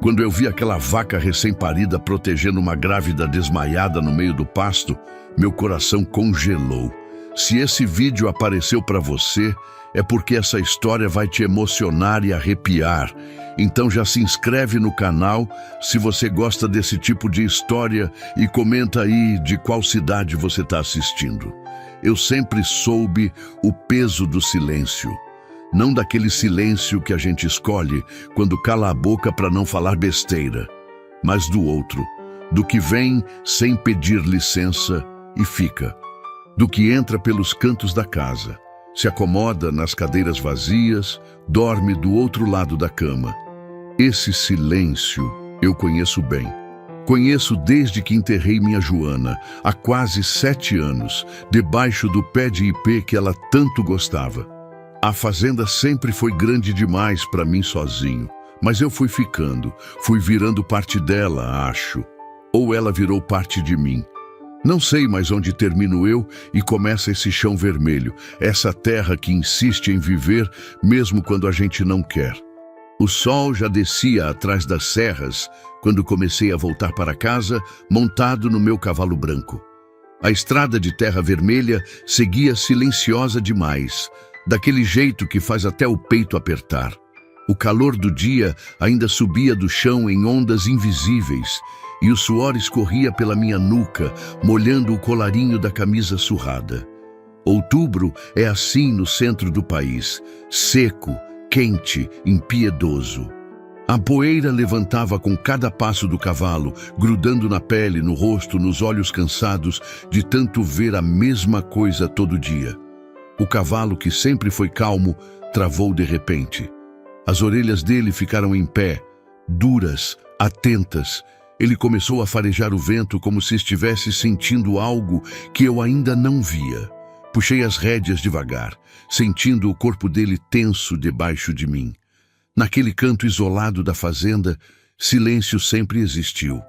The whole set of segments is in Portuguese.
Quando eu vi aquela vaca recém-parida protegendo uma grávida desmaiada no meio do pasto, meu coração congelou. Se esse vídeo apareceu para você, é porque essa história vai te emocionar e arrepiar. Então já se inscreve no canal se você gosta desse tipo de história e comenta aí de qual cidade você está assistindo. Eu sempre soube o peso do silêncio. Não daquele silêncio que a gente escolhe quando cala a boca para não falar besteira, mas do outro, do que vem sem pedir licença e fica, do que entra pelos cantos da casa, se acomoda nas cadeiras vazias, dorme do outro lado da cama. Esse silêncio eu conheço bem. Conheço desde que enterrei minha Joana, há quase 7 anos, debaixo do pé de ipê que ela tanto gostava. A fazenda sempre foi grande demais para mim sozinho, mas eu fui ficando, fui virando parte dela, acho. Ou ela virou parte de mim. Não sei mais onde termino eu e começa esse chão vermelho, essa terra que insiste em viver mesmo quando a gente não quer. O sol já descia atrás das serras quando comecei a voltar para casa, montado no meu cavalo branco. A estrada de terra vermelha seguia silenciosa demais, daquele jeito que faz até o peito apertar. O calor do dia ainda subia do chão em ondas invisíveis, e o suor escorria pela minha nuca, molhando o colarinho da camisa surrada. Outubro é assim no centro do país, seco, quente, impiedoso. A poeira levantava com cada passo do cavalo, grudando na pele, no rosto, nos olhos cansados de tanto ver a mesma coisa todo dia. O cavalo, que sempre foi calmo, travou de repente. As orelhas dele ficaram em pé, duras, atentas. Ele começou a farejar o vento como se estivesse sentindo algo que eu ainda não via. Puxei as rédeas devagar, sentindo o corpo dele tenso debaixo de mim. Naquele canto isolado da fazenda, silêncio sempre existiu.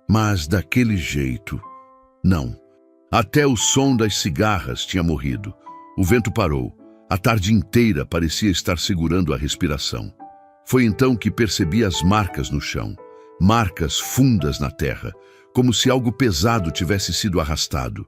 Mas daquele jeito, não. Até o som das cigarras tinha morrido. O vento parou. A tarde inteira parecia estar segurando a respiração. Foi então que percebi as marcas no chão. Marcas fundas na terra, como se algo pesado tivesse sido arrastado.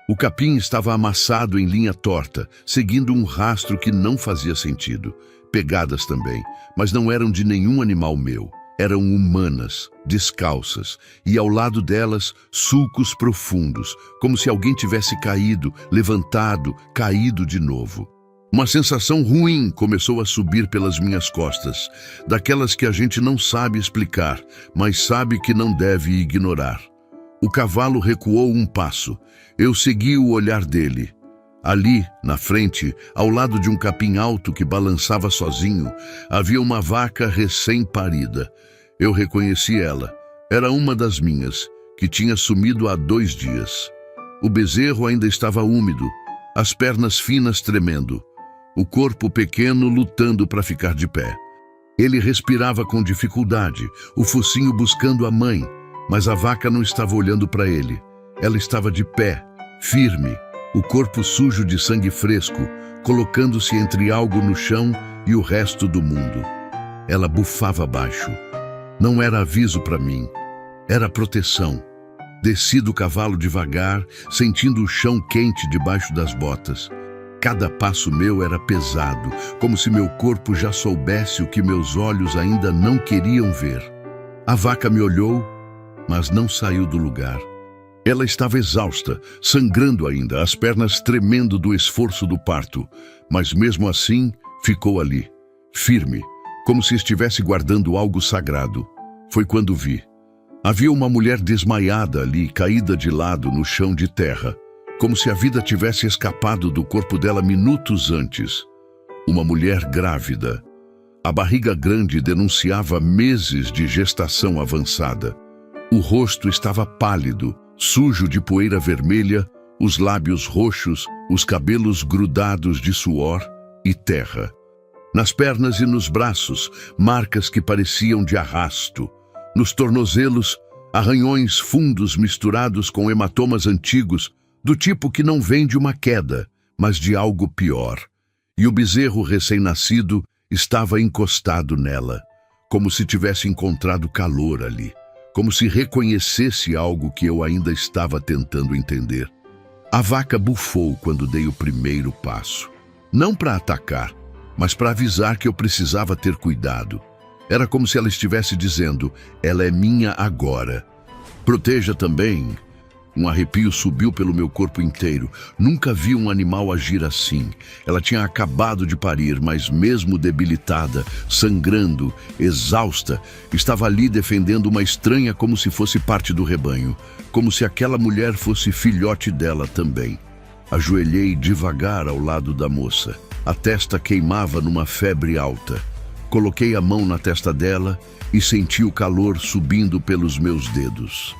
O capim estava amassado em linha torta, seguindo um rastro que não fazia sentido. Pegadas também, mas não eram de nenhum animal meu. Eram humanas, descalças, e ao lado delas, sulcos profundos, como se alguém tivesse caído, levantado, caído de novo. Uma sensação ruim começou a subir pelas minhas costas, daquelas que a gente não sabe explicar, mas sabe que não deve ignorar. O cavalo recuou um passo. Eu segui o olhar dele. Ali, na frente, ao lado de um capim alto que balançava sozinho, havia uma vaca recém-parida. Eu reconheci ela. Era uma das minhas, que tinha sumido há 2 dias. O bezerro ainda estava úmido, as pernas finas tremendo, o corpo pequeno lutando para ficar de pé. Ele respirava com dificuldade, o focinho buscando a mãe, mas a vaca não estava olhando para ele. Ela estava de pé, firme, o corpo sujo de sangue fresco, colocando-se entre algo no chão e o resto do mundo. Ela bufava baixo. Não era aviso para mim, era proteção. Desci do cavalo devagar, sentindo o chão quente debaixo das botas. Cada passo meu era pesado, como se meu corpo já soubesse o que meus olhos ainda não queriam ver. A vaca me olhou, mas não saiu do lugar. Ela estava exausta, sangrando ainda, as pernas tremendo do esforço do parto, mas mesmo assim ficou ali, firme, como se estivesse guardando algo sagrado. Foi quando vi. Havia uma mulher desmaiada ali, caída de lado no chão de terra, como se a vida tivesse escapado do corpo dela minutos antes. Uma mulher grávida. A barriga grande denunciava meses de gestação avançada. O rosto estava pálido, sujo de poeira vermelha, os lábios roxos, os cabelos grudados de suor e terra. Nas pernas e nos braços, marcas que pareciam de arrasto. Nos tornozelos, arranhões fundos misturados com hematomas antigos, do tipo que não vem de uma queda, mas de algo pior. E o bezerro recém-nascido estava encostado nela, como se tivesse encontrado calor ali, como se reconhecesse algo que eu ainda estava tentando entender. A vaca bufou quando dei o primeiro passo. Não para atacar, mas para avisar que eu precisava ter cuidado. Era como se ela estivesse dizendo, ela é minha agora. Proteja também. Um arrepio subiu pelo meu corpo inteiro. Nunca vi um animal agir assim. Ela tinha acabado de parir, mas mesmo debilitada, sangrando, exausta, estava ali defendendo uma estranha como se fosse parte do rebanho, como se aquela mulher fosse filhote dela também. Ajoelhei devagar ao lado da moça. A testa queimava numa febre alta. Coloquei a mão na testa dela e senti o calor subindo pelos meus dedos.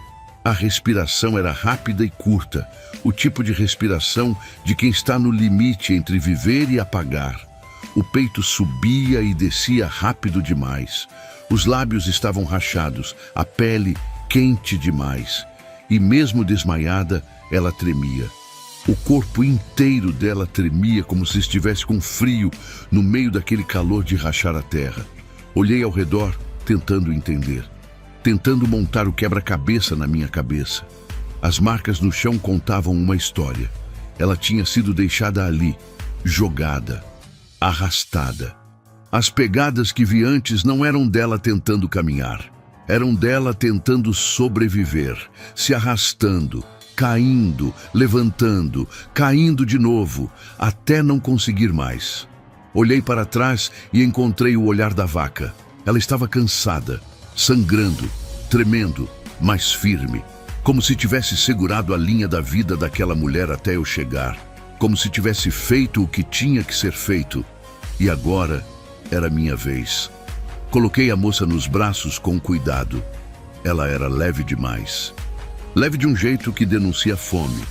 A respiração era rápida e curta, o tipo de respiração de quem está no limite entre viver e apagar. O peito subia e descia rápido demais. Os lábios estavam rachados, a pele quente demais. E mesmo desmaiada, ela tremia. O corpo inteiro dela tremia como se estivesse com frio no meio daquele calor de rachar a terra. Olhei ao redor, tentando entender. Tentando montar o quebra-cabeça na minha cabeça. As marcas no chão contavam uma história. Ela tinha sido deixada ali, jogada, arrastada. As pegadas que vi antes não eram dela tentando caminhar. Eram dela tentando sobreviver, se arrastando, caindo, levantando, caindo de novo, até não conseguir mais. Olhei para trás e encontrei o olhar da vaca. Ela estava cansada, sangrando, tremendo, mas firme, como se tivesse segurado a linha da vida daquela mulher até eu chegar, como se tivesse feito o que tinha que ser feito, e agora era minha vez. Coloquei a moça nos braços com cuidado. Ela era leve demais. Leve de um jeito que denuncia fome,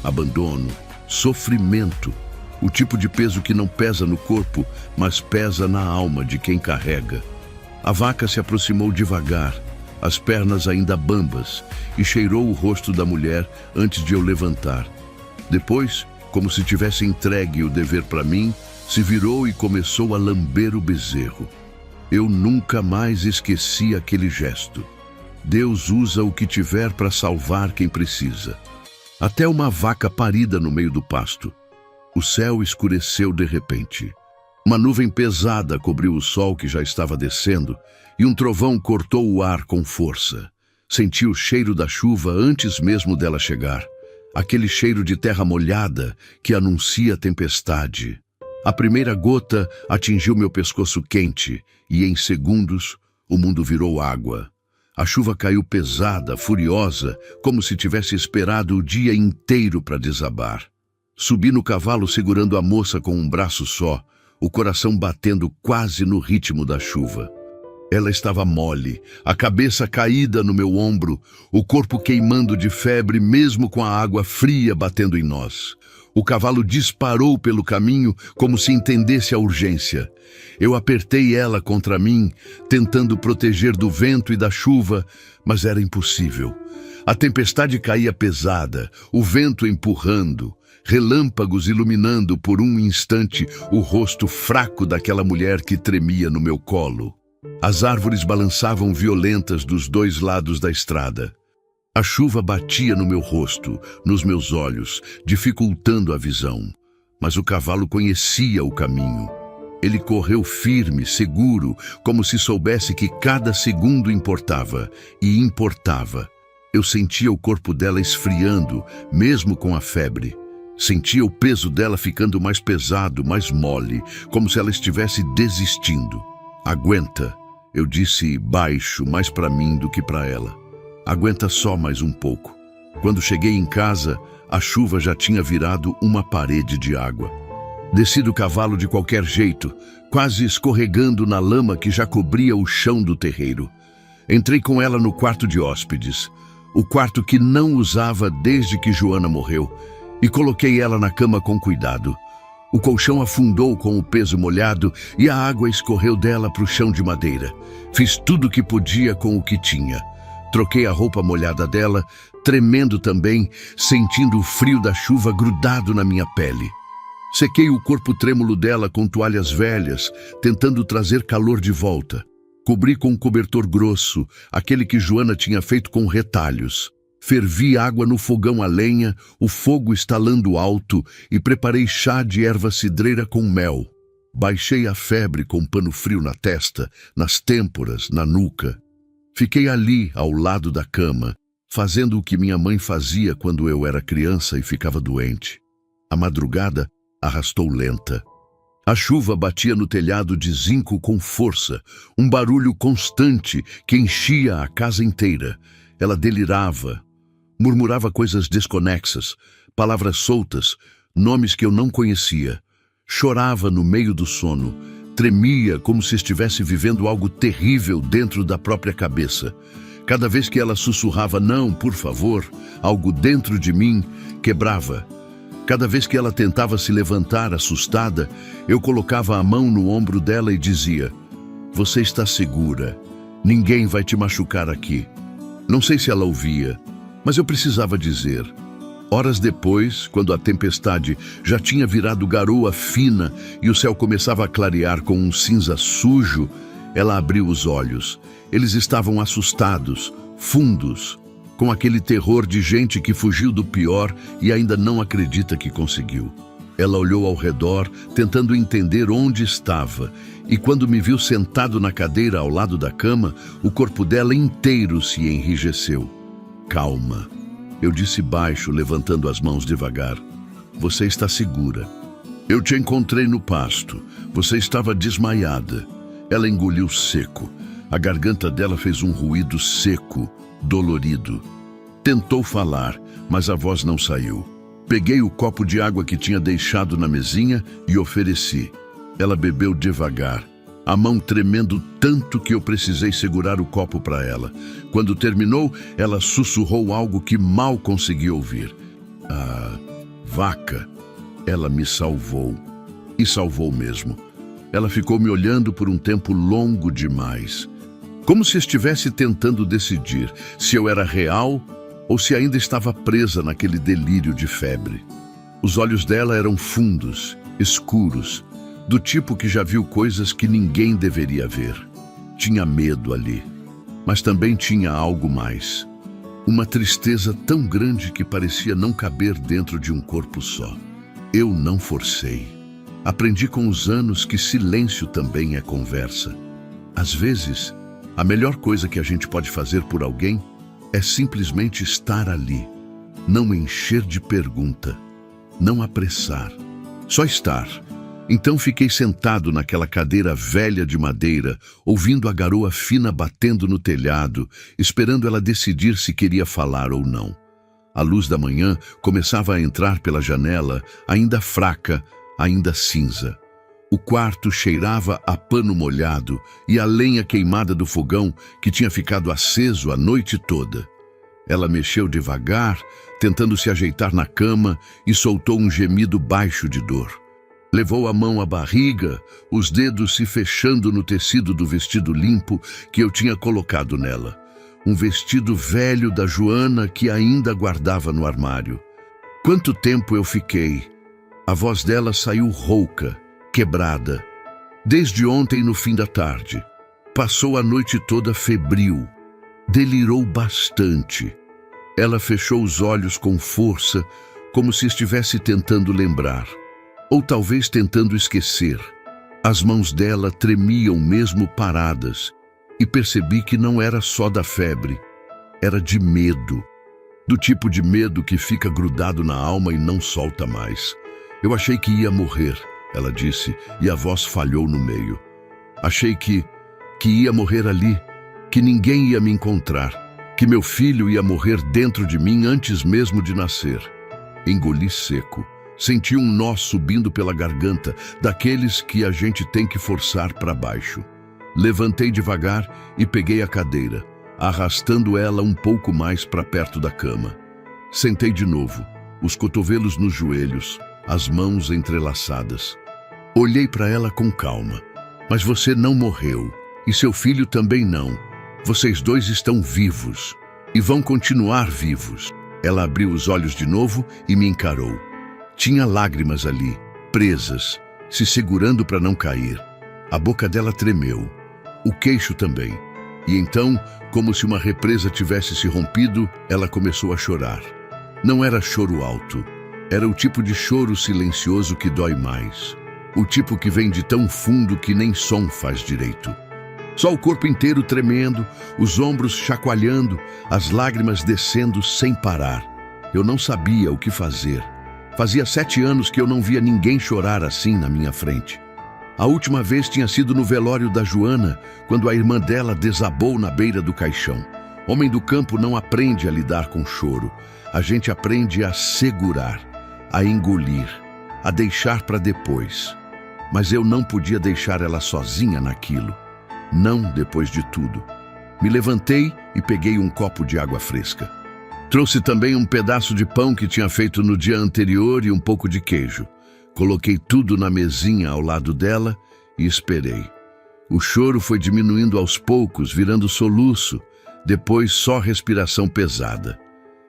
abandono, sofrimento, o tipo de peso que não pesa no corpo, mas pesa na alma de quem carrega. A vaca se aproximou devagar, as pernas ainda bambas, e cheirou o rosto da mulher antes de eu levantar. Depois, como se tivesse entregue o dever para mim, se virou e começou a lamber o bezerro. Eu nunca mais esqueci aquele gesto. Deus usa o que tiver para salvar quem precisa. Até uma vaca parida no meio do pasto. O céu escureceu de repente. Uma nuvem pesada cobriu o sol que já estava descendo e um trovão cortou o ar com força. Senti o cheiro da chuva antes mesmo dela chegar. Aquele cheiro de terra molhada que anuncia tempestade. A primeira gota atingiu meu pescoço quente e, em segundos, o mundo virou água. A chuva caiu pesada, furiosa, como se tivesse esperado o dia inteiro para desabar. Subi no cavalo segurando a moça com um braço só, o coração batendo quase no ritmo da chuva. Ela estava mole, a cabeça caída no meu ombro, o corpo queimando de febre mesmo com a água fria batendo em nós. O cavalo disparou pelo caminho como se entendesse a urgência. Eu apertei ela contra mim, tentando proteger do vento e da chuva, mas era impossível. A tempestade caía pesada, o vento empurrando, relâmpagos iluminando por um instante o rosto fraco daquela mulher que tremia no meu colo. As árvores balançavam violentas dos dois lados da estrada. A chuva batia no meu rosto, nos meus olhos, dificultando a visão. Mas o cavalo conhecia o caminho. Ele correu firme, seguro, como se soubesse que cada segundo importava, e importava. Eu sentia o corpo dela esfriando, mesmo com a febre. Sentia o peso dela ficando mais pesado, mais mole, como se ela estivesse desistindo. Aguenta, eu disse baixo, mais para mim do que para ela. Aguenta só mais um pouco. Quando cheguei em casa, a chuva já tinha virado uma parede de água. Desci do cavalo de qualquer jeito, quase escorregando na lama que já cobria o chão do terreiro. Entrei com ela no quarto de hóspedes, o quarto que não usava desde que Joana morreu, e coloquei ela na cama com cuidado. O colchão afundou com o peso molhado e a água escorreu dela para o chão de madeira. Fiz tudo o que podia com o que tinha. Troquei a roupa molhada dela, tremendo também, sentindo o frio da chuva grudado na minha pele. Sequei o corpo trêmulo dela com toalhas velhas, tentando trazer calor de volta. Cobri com um cobertor grosso, aquele que Joana tinha feito com retalhos. Fervi água no fogão a lenha, o fogo estalando alto, e preparei chá de erva cidreira com mel. Baixei a febre com um pano frio na testa, nas têmporas, na nuca. Fiquei ali, ao lado da cama, fazendo o que minha mãe fazia quando eu era criança e ficava doente. A madrugada arrastou lenta. A chuva batia no telhado de zinco com força, um barulho constante que enchia a casa inteira. Ela delirava, murmurava coisas desconexas, palavras soltas, nomes que eu não conhecia. Chorava no meio do sono, tremia como se estivesse vivendo algo terrível dentro da própria cabeça. Cada vez que ela sussurrava "não, por favor", algo dentro de mim quebrava. Cada vez que ela tentava se levantar, assustada, eu colocava a mão no ombro dela e dizia: "Você está segura. Ninguém vai te machucar aqui." Não sei se ela ouvia, mas eu precisava dizer. Horas depois, quando a tempestade já tinha virado garoa fina e o céu começava a clarear com um cinza sujo, ela abriu os olhos. Eles estavam assustados, fundos, com aquele terror de gente que fugiu do pior e ainda não acredita que conseguiu. Ela olhou ao redor, tentando entender onde estava, e quando me viu sentado na cadeira ao lado da cama, o corpo dela inteiro se enrijeceu. "Calma", eu disse baixo, levantando as mãos devagar. "Você está segura. Eu te encontrei no pasto. Você estava desmaiada." Ela engoliu seco. A garganta dela fez um ruído seco, dolorido. Tentou falar, mas a voz não saiu. Peguei o copo de água que tinha deixado na mesinha e ofereci. Ela bebeu devagar, a mão tremendo tanto que eu precisei segurar o copo para ela. Quando terminou, ela sussurrou algo que mal consegui ouvir. "Ah, vaca." Ela me salvou. E salvou mesmo. Ela ficou me olhando por um tempo longo demais, como se estivesse tentando decidir se eu era real ou se ainda estava presa naquele delírio de febre. Os olhos dela eram fundos, escuros, do tipo que já viu coisas que ninguém deveria ver. Tinha medo ali, mas também tinha algo mais. Uma tristeza tão grande que parecia não caber dentro de um corpo só. Eu não forcei. Aprendi com os anos que silêncio também é conversa. Às vezes, a melhor coisa que a gente pode fazer por alguém é simplesmente estar ali. Não encher de pergunta, não apressar, só estar. Então fiquei sentado naquela cadeira velha de madeira, ouvindo a garoa fina batendo no telhado, esperando ela decidir se queria falar ou não. A luz da manhã começava a entrar pela janela, ainda fraca, ainda cinza. O quarto cheirava a pano molhado e a lenha queimada do fogão que tinha ficado aceso a noite toda. Ela mexeu devagar, tentando se ajeitar na cama, e soltou um gemido baixo de dor. Levou a mão à barriga, os dedos se fechando no tecido do vestido limpo que eu tinha colocado nela. Um vestido velho da Joana que ainda guardava no armário. Quanto tempo eu fiquei? A voz dela saiu rouca, quebrada. Desde ontem no fim da tarde. Passou a noite toda febril. Delirou bastante. Ela fechou os olhos com força, como se estivesse tentando lembrar. Ou talvez tentando esquecer. As mãos dela tremiam mesmo paradas, e percebi que não era só da febre, era de medo. Do tipo de medo que fica grudado na alma e não solta mais. Eu achei que ia morrer, ela disse, e a voz falhou no meio. Achei que ia morrer ali, que ninguém ia me encontrar, que meu filho ia morrer dentro de mim antes mesmo de nascer. Engoli seco. Senti um nó subindo pela garganta, daqueles que a gente tem que forçar para baixo. Levantei devagar e peguei a cadeira, arrastando ela um pouco mais para perto da cama. Sentei de novo, os cotovelos nos joelhos, as mãos entrelaçadas. Olhei para ela com calma. Mas você não morreu, e seu filho também não. Vocês dois estão vivos, e vão continuar vivos. Ela abriu os olhos de novo e me encarou. Tinha lágrimas ali, presas, se segurando para não cair. A boca dela tremeu. o queixo também. E então, como se uma represa tivesse se rompido, ela começou a chorar. Não era choro alto, era o tipo de choro silencioso que dói mais. O tipo que vem de tão fundo que nem som faz direito. Só o corpo inteiro tremendo, os ombros chacoalhando, as lágrimas descendo sem parar. Eu não sabia o que fazer. Fazia 7 anos que eu não via ninguém chorar assim na minha frente. A última vez tinha sido no velório da Joana, quando a irmã dela desabou na beira do caixão. Homem do campo não aprende a lidar com choro. A gente aprende a segurar, a engolir, a deixar para depois. Mas eu não podia deixar ela sozinha naquilo. Não depois de tudo. Me levantei e peguei um copo de água fresca. Trouxe também um pedaço de pão que tinha feito no dia anterior e um pouco de queijo. Coloquei tudo na mesinha ao lado dela e esperei. O choro foi diminuindo aos poucos, virando soluço, depois só respiração pesada.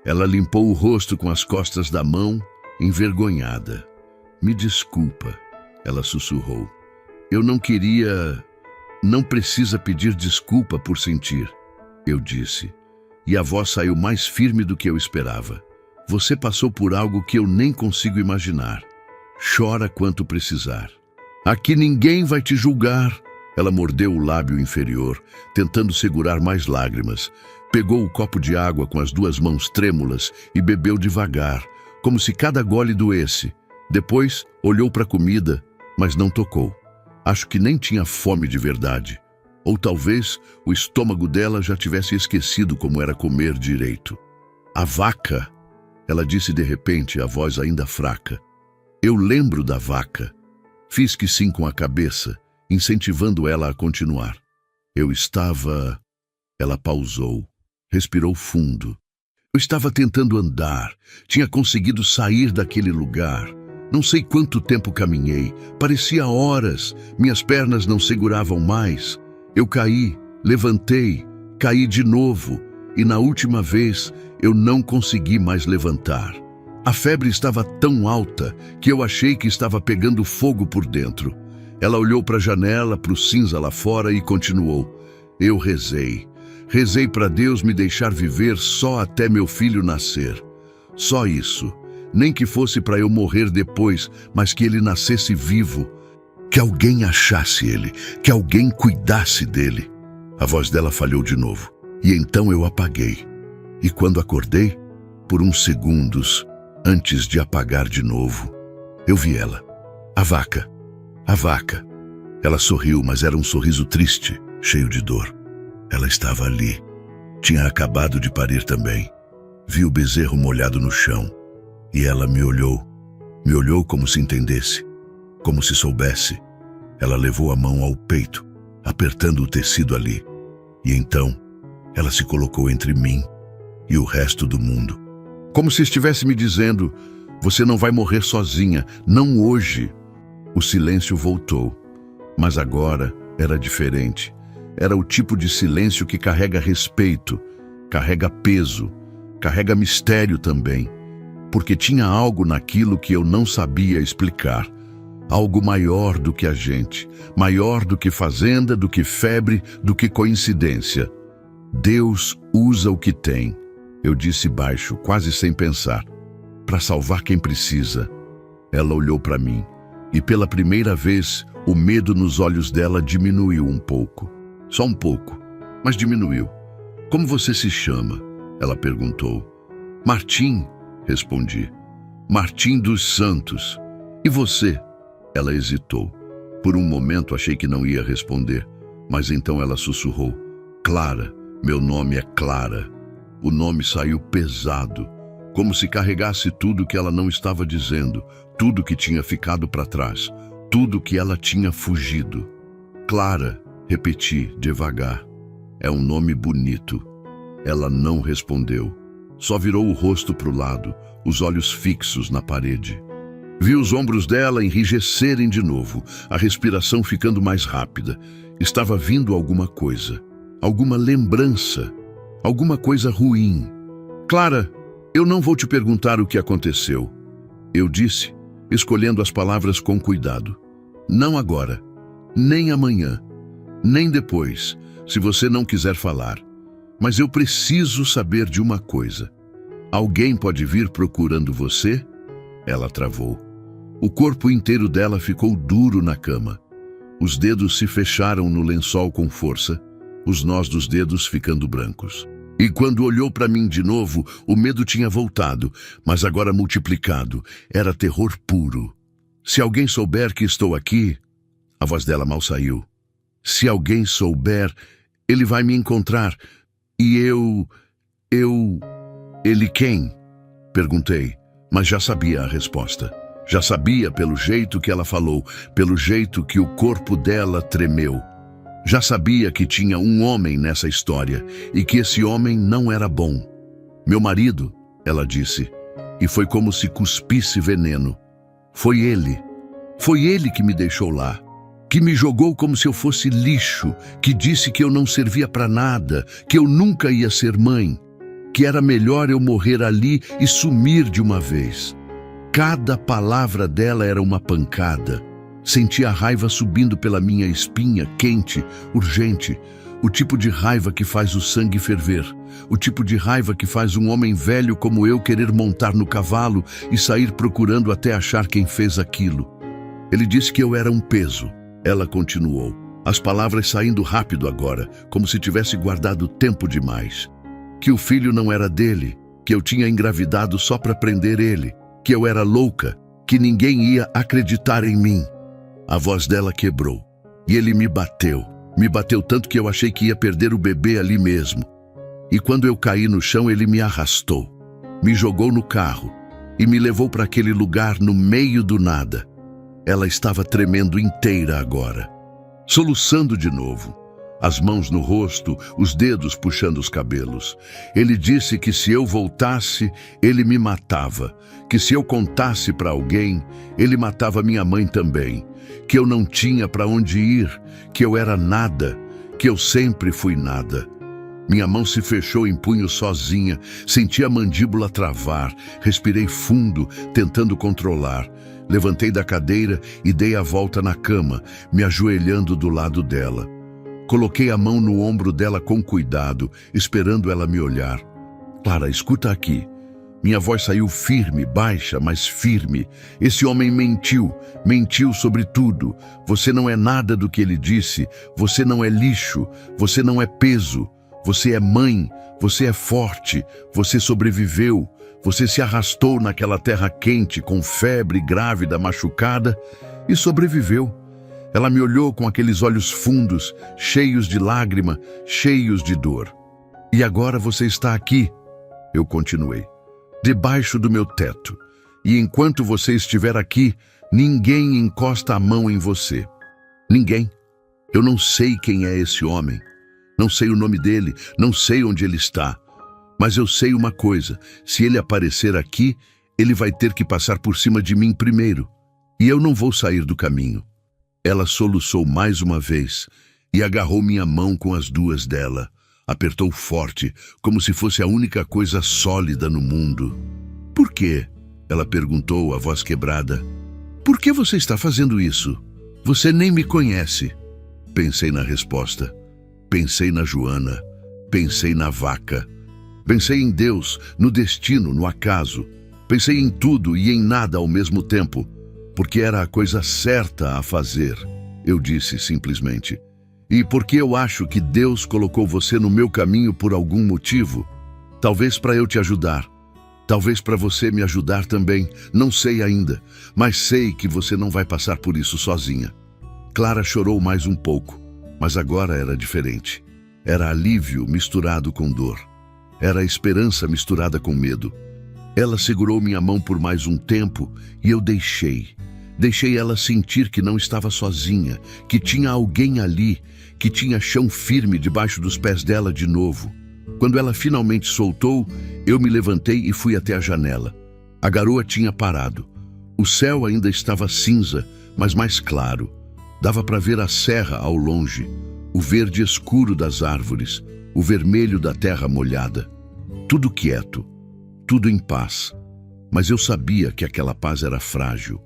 Ela limpou o rosto com as costas da mão, envergonhada. "Me desculpa", ela sussurrou. "Eu não queria... Não precisa pedir desculpa por sentir", eu disse. E a voz saiu mais firme do que eu esperava. "Você passou por algo que eu nem consigo imaginar. Chora quanto precisar. Aqui ninguém vai te julgar." Ela mordeu o lábio inferior, tentando segurar mais lágrimas. Pegou o copo de água com as 2 mãos trêmulas e bebeu devagar, como se cada gole doesse. Depois, olhou para a comida, mas não tocou. Acho que nem tinha fome de verdade. Ou talvez o estômago dela já tivesse esquecido como era comer direito. "A vaca", ela disse de repente, a voz ainda fraca. "Eu lembro da vaca." Fiz que sim com a cabeça, incentivando ela a continuar. Eu estava... Ela pausou, respirou fundo. Eu estava tentando andar, tinha conseguido sair daquele lugar. Não sei quanto tempo caminhei, parecia horas, minhas pernas não seguravam mais. Eu caí, levantei, caí de novo, e na última vez eu não consegui mais levantar. A febre estava tão alta que eu achei que estava pegando fogo por dentro. Ela olhou para a janela, para o cinza lá fora e continuou. Eu rezei. Rezei para Deus me deixar viver só até meu filho nascer. Só isso. Nem que fosse para eu morrer depois, mas que ele nascesse vivo. Que alguém achasse ele, que alguém cuidasse dele. A voz dela falhou de novo. E então eu apaguei. E quando acordei, por uns segundos, antes de apagar de novo, eu vi ela. A vaca. A vaca. Ela sorriu, mas era um sorriso triste, cheio de dor. Ela estava ali. Tinha acabado de parir também. Vi o bezerro molhado no chão. E ela me olhou. Me olhou como se entendesse. Como se soubesse. Ela levou a mão ao peito, apertando o tecido ali. E então, ela se colocou entre mim e o resto do mundo. Como se estivesse me dizendo, "Você não vai morrer sozinha, não hoje." O silêncio voltou, mas agora era diferente. Era o tipo de silêncio que carrega respeito, carrega peso, carrega mistério também. Porque tinha algo naquilo que eu não sabia explicar. Algo maior do que a gente, maior do que fazenda, do que febre, do que coincidência. Deus usa o que tem, eu disse baixo, quase sem pensar, para salvar quem precisa. Ela olhou para mim, e pela primeira vez, o medo nos olhos dela diminuiu um pouco. Só um pouco, mas diminuiu. "Como você se chama?" ela perguntou. "Martim", respondi. "Martim dos Santos. E você?" Ela hesitou. Por um momento achei que não ia responder, mas então ela sussurrou. "Clara, meu nome é Clara." O nome saiu pesado, como se carregasse tudo que ela não estava dizendo, tudo que tinha ficado para trás, tudo que ela tinha fugido. "Clara", repeti devagar. "É um nome bonito." Ela não respondeu. Só virou o rosto para o lado, os olhos fixos na parede. Vi os ombros dela enrijecerem de novo, a respiração ficando mais rápida. Estava vindo alguma coisa, alguma lembrança, alguma coisa ruim. "Clara, eu não vou te perguntar o que aconteceu", eu disse, escolhendo as palavras com cuidado. "Não agora, nem amanhã. Nem depois, se você não quiser falar. Mas eu preciso saber de uma coisa. Alguém pode vir procurando você? Ela travou. O corpo inteiro dela ficou duro na cama. Os dedos se fecharam no lençol com força, os nós dos dedos ficando brancos. E quando olhou para mim de novo, o medo tinha voltado, mas agora multiplicado. Era terror puro. Se alguém souber que estou aqui... A voz dela mal saiu. Se alguém souber, ele vai me encontrar. E Ele quem? Perguntei, mas já sabia a resposta. Já sabia pelo jeito que ela falou, pelo jeito que o corpo dela tremeu. Já sabia que tinha um homem nessa história e que esse homem não era bom. Meu marido, ela disse, e foi como se cuspisse veneno. Foi ele que me deixou lá, que me jogou como se eu fosse lixo, que disse que eu não servia para nada, que eu nunca ia ser mãe, que era melhor eu morrer ali e sumir de uma vez. Cada palavra dela era uma pancada. Sentia a raiva subindo pela minha espinha, quente, urgente. O tipo de raiva que faz o sangue ferver. O tipo de raiva que faz um homem velho como eu querer montar no cavalo e sair procurando até achar quem fez aquilo. Ele disse que eu era um peso. Ela continuou, as palavras saindo rápido agora, como se tivesse guardado tempo demais. Que o filho não era dele, que eu tinha engravidado só para prender ele, que eu era louca, que ninguém ia acreditar em mim. A voz dela quebrou, e ele me bateu tanto que eu achei que ia perder o bebê ali mesmo. E quando eu caí no chão, ele me arrastou, me jogou no carro e me levou para aquele lugar no meio do nada. Ela estava tremendo inteira agora, soluçando de novo. As mãos no rosto, os dedos puxando os cabelos. Ele disse que se eu voltasse, ele me matava. Que se eu contasse para alguém, ele matava minha mãe também. Que eu não tinha para onde ir, que eu era nada, que eu sempre fui nada. Minha mão se fechou em punho sozinha, senti a mandíbula travar, respirei fundo, tentando controlar. Levantei da cadeira e dei a volta na cama, me ajoelhando do lado dela. Coloquei a mão no ombro dela com cuidado, esperando ela me olhar. Clara, escuta aqui. Minha voz saiu firme, baixa, mas firme. Esse homem mentiu sobre tudo. Você não é nada do que ele disse. Você não é lixo. Você não é peso. Você é mãe. Você é forte. Você sobreviveu. Você se arrastou naquela terra quente, com febre, grávida, machucada, e sobreviveu. Ela me olhou com aqueles olhos fundos, cheios de lágrima, cheios de dor. E agora você está aqui, eu continuei, debaixo do meu teto. E enquanto você estiver aqui, ninguém encosta a mão em você. Ninguém. Eu não sei quem é esse homem. Não sei o nome dele, não sei onde ele está. Mas eu sei uma coisa, se ele aparecer aqui, ele vai ter que passar por cima de mim primeiro. E eu não vou sair do caminho. Ela soluçou mais uma vez e agarrou minha mão com as duas dela. Apertou forte, como se fosse a única coisa sólida no mundo. Por quê? Ela perguntou, a voz quebrada. Por que você está fazendo isso? Você nem me conhece. Pensei na resposta. Pensei na Joana. Pensei na vaca. Pensei em Deus, no destino, no acaso. Pensei em tudo e em nada ao mesmo tempo. Porque era a coisa certa a fazer, eu disse simplesmente. E porque eu acho que Deus colocou você no meu caminho por algum motivo. Talvez para eu te ajudar. Talvez para você me ajudar também. Não sei ainda, mas sei que você não vai passar por isso sozinha. Clara chorou mais um pouco, mas agora era diferente. Era alívio misturado com dor. Era esperança misturada com medo. Ela segurou minha mão por mais um tempo e eu deixei. Deixei ela sentir que não estava sozinha, que tinha alguém ali, que tinha chão firme debaixo dos pés dela de novo. Quando ela finalmente soltou, eu me levantei e fui até a janela. A garoa tinha parado. O céu ainda estava cinza, mas mais claro. Dava para ver a serra ao longe, o verde escuro das árvores, o vermelho da terra molhada. Tudo quieto, tudo em paz. Mas eu sabia que aquela paz era frágil.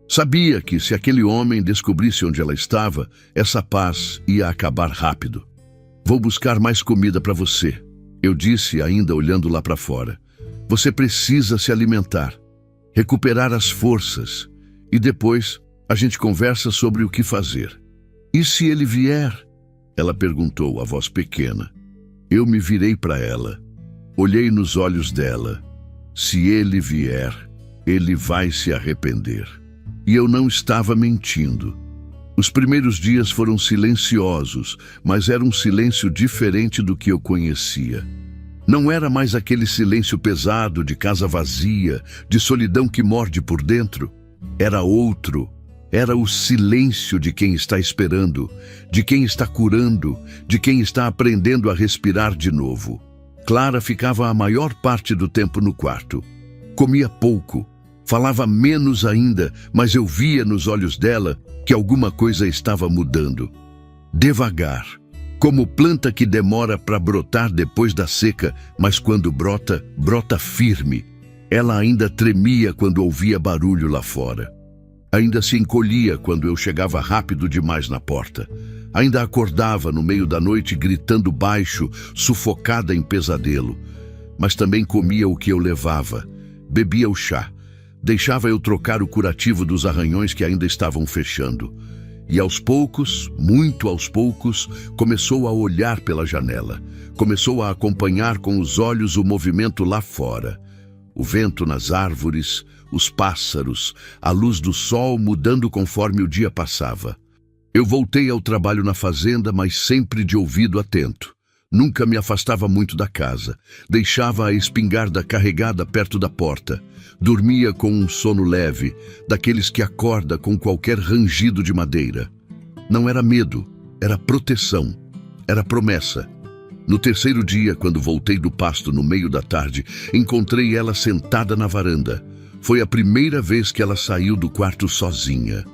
Sabia que, se aquele homem descobrisse onde ela estava, essa paz ia acabar rápido. Vou buscar mais comida para você, eu disse, ainda olhando lá para fora. Você precisa se alimentar, recuperar as forças, e depois a gente conversa sobre o que fazer. E se ele vier? Ela perguntou, a voz pequena. Eu me virei para ela. Olhei nos olhos dela. Se ele vier, ele vai se arrepender. E eu não estava mentindo. Os primeiros dias foram silenciosos, mas era um silêncio diferente do que eu conhecia. Não era mais aquele silêncio pesado de casa vazia, de solidão que morde por dentro. Era outro. Era o silêncio de quem está esperando, de quem está curando, de quem está aprendendo a respirar de novo. Clara ficava a maior parte do tempo no quarto. Comia pouco, falava menos ainda, mas eu via nos olhos dela que alguma coisa estava mudando. Devagar, como planta que demora para brotar depois da seca, mas quando brota, brota firme. Ela ainda tremia quando ouvia barulho lá fora. Ainda se encolhia quando eu chegava rápido demais na porta. Ainda acordava no meio da noite gritando baixo, sufocada em pesadelo. Mas também comia o que eu levava, bebia o chá, deixava eu trocar o curativo dos arranhões que ainda estavam fechando. E aos poucos, muito aos poucos, começou a olhar pela janela. Começou a acompanhar com os olhos o movimento lá fora. O vento nas árvores, os pássaros, a luz do sol mudando conforme o dia passava. Eu voltei ao trabalho na fazenda, mas sempre de ouvido atento. Nunca me afastava muito da casa. Deixava a espingarda carregada perto da porta. Dormia com um sono leve, daqueles que acorda com qualquer rangido de madeira. Não era medo, era proteção, era promessa. No terceiro dia, quando voltei do pasto no meio da tarde, encontrei ela sentada na varanda. Foi a primeira vez que ela saiu do quarto sozinha.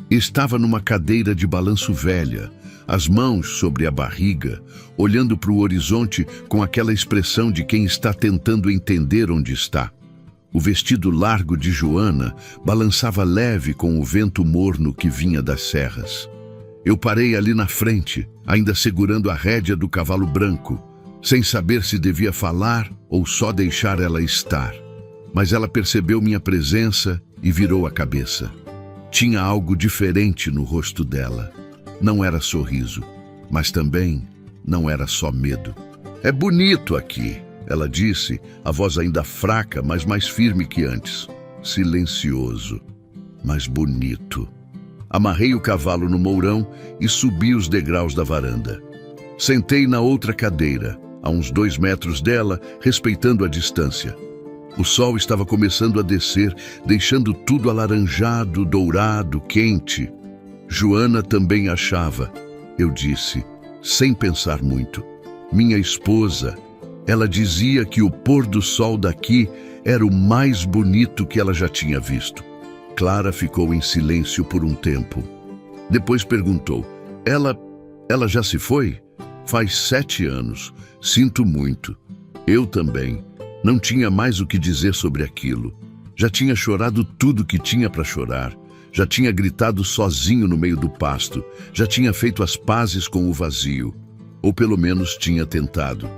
Estava numa cadeira de balanço velha, as mãos sobre a barriga, olhando para o horizonte com aquela expressão de quem está tentando entender onde está. O vestido largo de Joana balançava leve com o vento morno que vinha das serras. Eu parei ali na frente, ainda segurando a rédea do cavalo branco, sem saber se devia falar ou só deixar ela estar. Mas ela percebeu minha presença e virou a cabeça. Tinha algo diferente no rosto dela. Não era sorriso, mas também não era só medo. É bonito aqui, ela disse, a voz ainda fraca, mas mais firme que antes. Silencioso, mas bonito. Amarrei o cavalo no mourão e subi os degraus da varanda. Sentei na outra cadeira, a uns 2 metros dela, respeitando a distância. O sol estava começando a descer, deixando tudo alaranjado, dourado, quente. Joana também achava, eu disse, sem pensar muito. Minha esposa, ela dizia que o pôr do sol daqui era o mais bonito que ela já tinha visto. Clara ficou em silêncio por um tempo. Depois perguntou, ela já se foi? Faz 7 anos. Sinto muito. Eu também. Não tinha mais o que dizer sobre aquilo. Já tinha chorado tudo que tinha para chorar. Já tinha gritado sozinho no meio do pasto. Já tinha feito as pazes com o vazio. Ou pelo menos tinha tentado.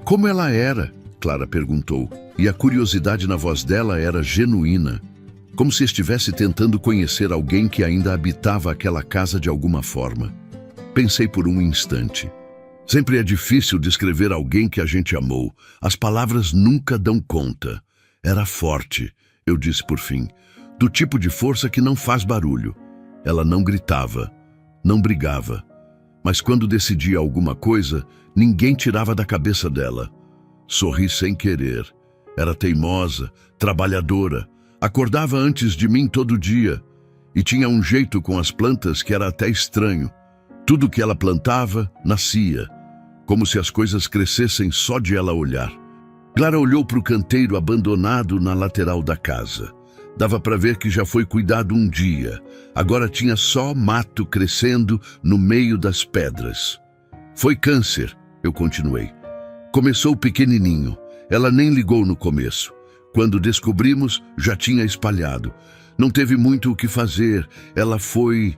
Como ela era? Clara perguntou. E a curiosidade na voz dela era genuína. Como se estivesse tentando conhecer alguém que ainda habitava aquela casa de alguma forma. Pensei por um instante. Sempre é difícil descrever alguém que a gente amou. As palavras nunca dão conta. Era forte, eu disse por fim, do tipo de força que não faz barulho. Ela não gritava, não brigava. Mas quando decidia alguma coisa, ninguém tirava da cabeça dela. Sorri sem querer. Era teimosa, trabalhadora. Acordava antes de mim todo dia. E tinha um jeito com as plantas que era até estranho. Tudo que ela plantava, nascia. Como se as coisas crescessem só de ela olhar. Clara olhou para o canteiro abandonado na lateral da casa. Dava para ver que já foi cuidado um dia. Agora tinha só mato crescendo no meio das pedras. Foi câncer, eu continuei. Começou pequenininho. Ela nem ligou no começo. Quando descobrimos, já tinha espalhado. Não teve muito o que fazer. Ela foi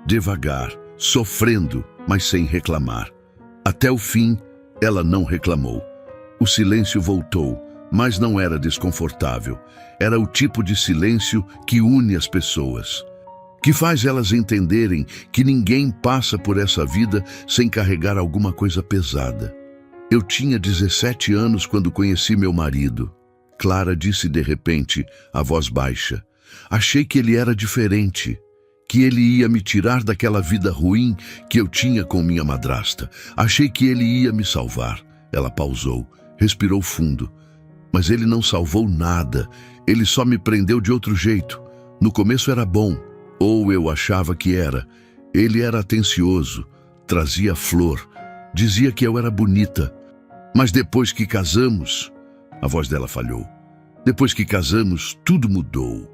devagar, sofrendo, mas sem reclamar. Até o fim, ela não reclamou. O silêncio voltou, mas não era desconfortável. Era o tipo de silêncio que une as pessoas, que faz elas entenderem que ninguém passa por essa vida sem carregar alguma coisa pesada. Eu tinha 17 anos quando conheci meu marido. Clara disse de repente, a voz baixa. Achei que ele era diferente, que ele ia me tirar daquela vida ruim que eu tinha com minha madrasta. Achei que ele ia me salvar. Ela pausou, respirou fundo. Mas ele não salvou nada. Ele só me prendeu de outro jeito. No começo era bom, ou eu achava que era. Ele era atencioso, trazia flor, dizia que eu era bonita. Mas depois que casamos, a voz dela falhou. Depois que casamos, tudo mudou.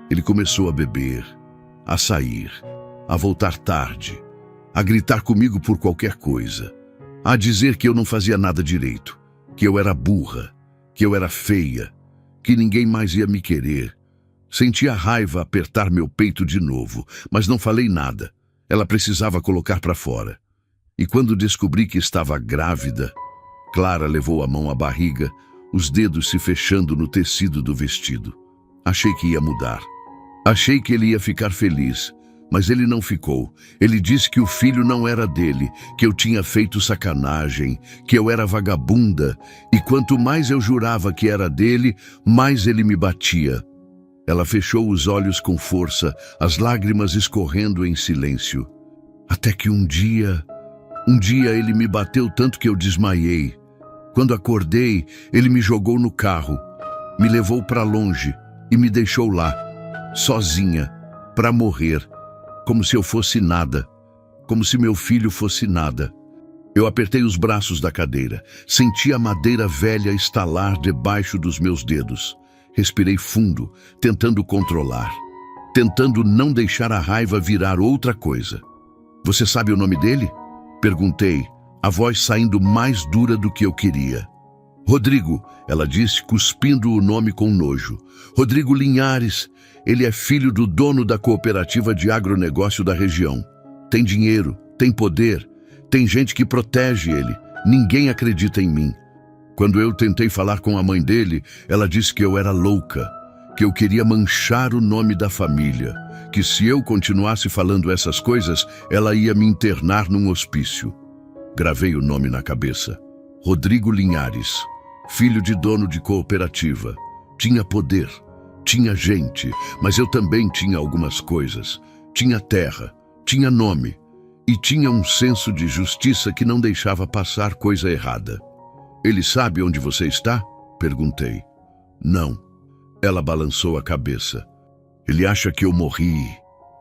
Ele começou a beber, a sair, a voltar tarde, a gritar comigo por qualquer coisa, a dizer que eu não fazia nada direito, que eu era burra, que eu era feia, que ninguém mais ia me querer. Senti a raiva apertar meu peito de novo, mas não falei nada. Ela precisava colocar para fora. E quando descobri que estava grávida, Clara levou a mão à barriga, os dedos se fechando no tecido do vestido. Achei que ia mudar. Achei que ele ia ficar feliz, mas ele não ficou. Ele disse que o filho não era dele, que eu tinha feito sacanagem, que eu era vagabunda, e quanto mais eu jurava que era dele, mais ele me batia. Ela fechou os olhos com força, as lágrimas escorrendo em silêncio. Até que um dia ele me bateu tanto que eu desmaiei. Quando acordei, ele me jogou no carro, me levou para longe e me deixou lá, sozinha, para morrer, como se eu fosse nada, como se meu filho fosse nada. Eu apertei os braços da cadeira, senti a madeira velha estalar debaixo dos meus dedos. Respirei fundo, tentando controlar, tentando não deixar a raiva virar outra coisa. Você sabe o nome dele? Perguntei, a voz saindo mais dura do que eu queria. Rodrigo, ela disse, cuspindo o nome com nojo. Rodrigo Linhares, ele é filho do dono da cooperativa de agronegócio da região. Tem dinheiro, tem poder, tem gente que protege ele. Ninguém acredita em mim. Quando eu tentei falar com a mãe dele, ela disse que eu era louca, que eu queria manchar o nome da família, que se eu continuasse falando essas coisas, ela ia me internar num hospício. Gravei o nome na cabeça. Rodrigo Linhares, filho de dono de cooperativa. Tinha poder, tinha gente, mas eu também tinha algumas coisas. Tinha terra, tinha nome e tinha um senso de justiça que não deixava passar coisa errada. Ele sabe onde você está? Perguntei. Não. Ela balançou a cabeça. Ele acha que eu morri,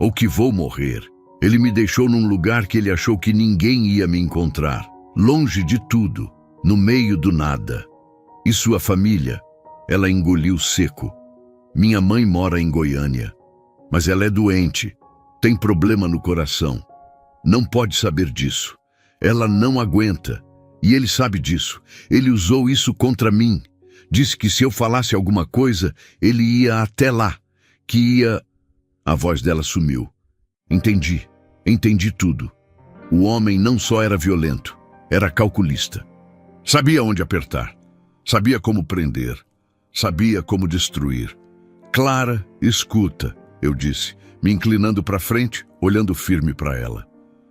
ou que vou morrer. Ele me deixou num lugar que ele achou que ninguém ia me encontrar, longe de tudo, no meio do nada. E sua família? Ela engoliu seco. Minha mãe mora em Goiânia, mas ela é doente, tem problema no coração. Não pode saber disso. Ela não aguenta. E ele sabe disso. Ele usou isso contra mim. Disse que se eu falasse alguma coisa, ele ia até lá, que ia... A voz dela sumiu. Entendi tudo. O homem não só era violento, era calculista. Sabia onde apertar, sabia como prender, sabia como destruir. Clara, escuta, eu disse, me inclinando para frente, olhando firme para ela.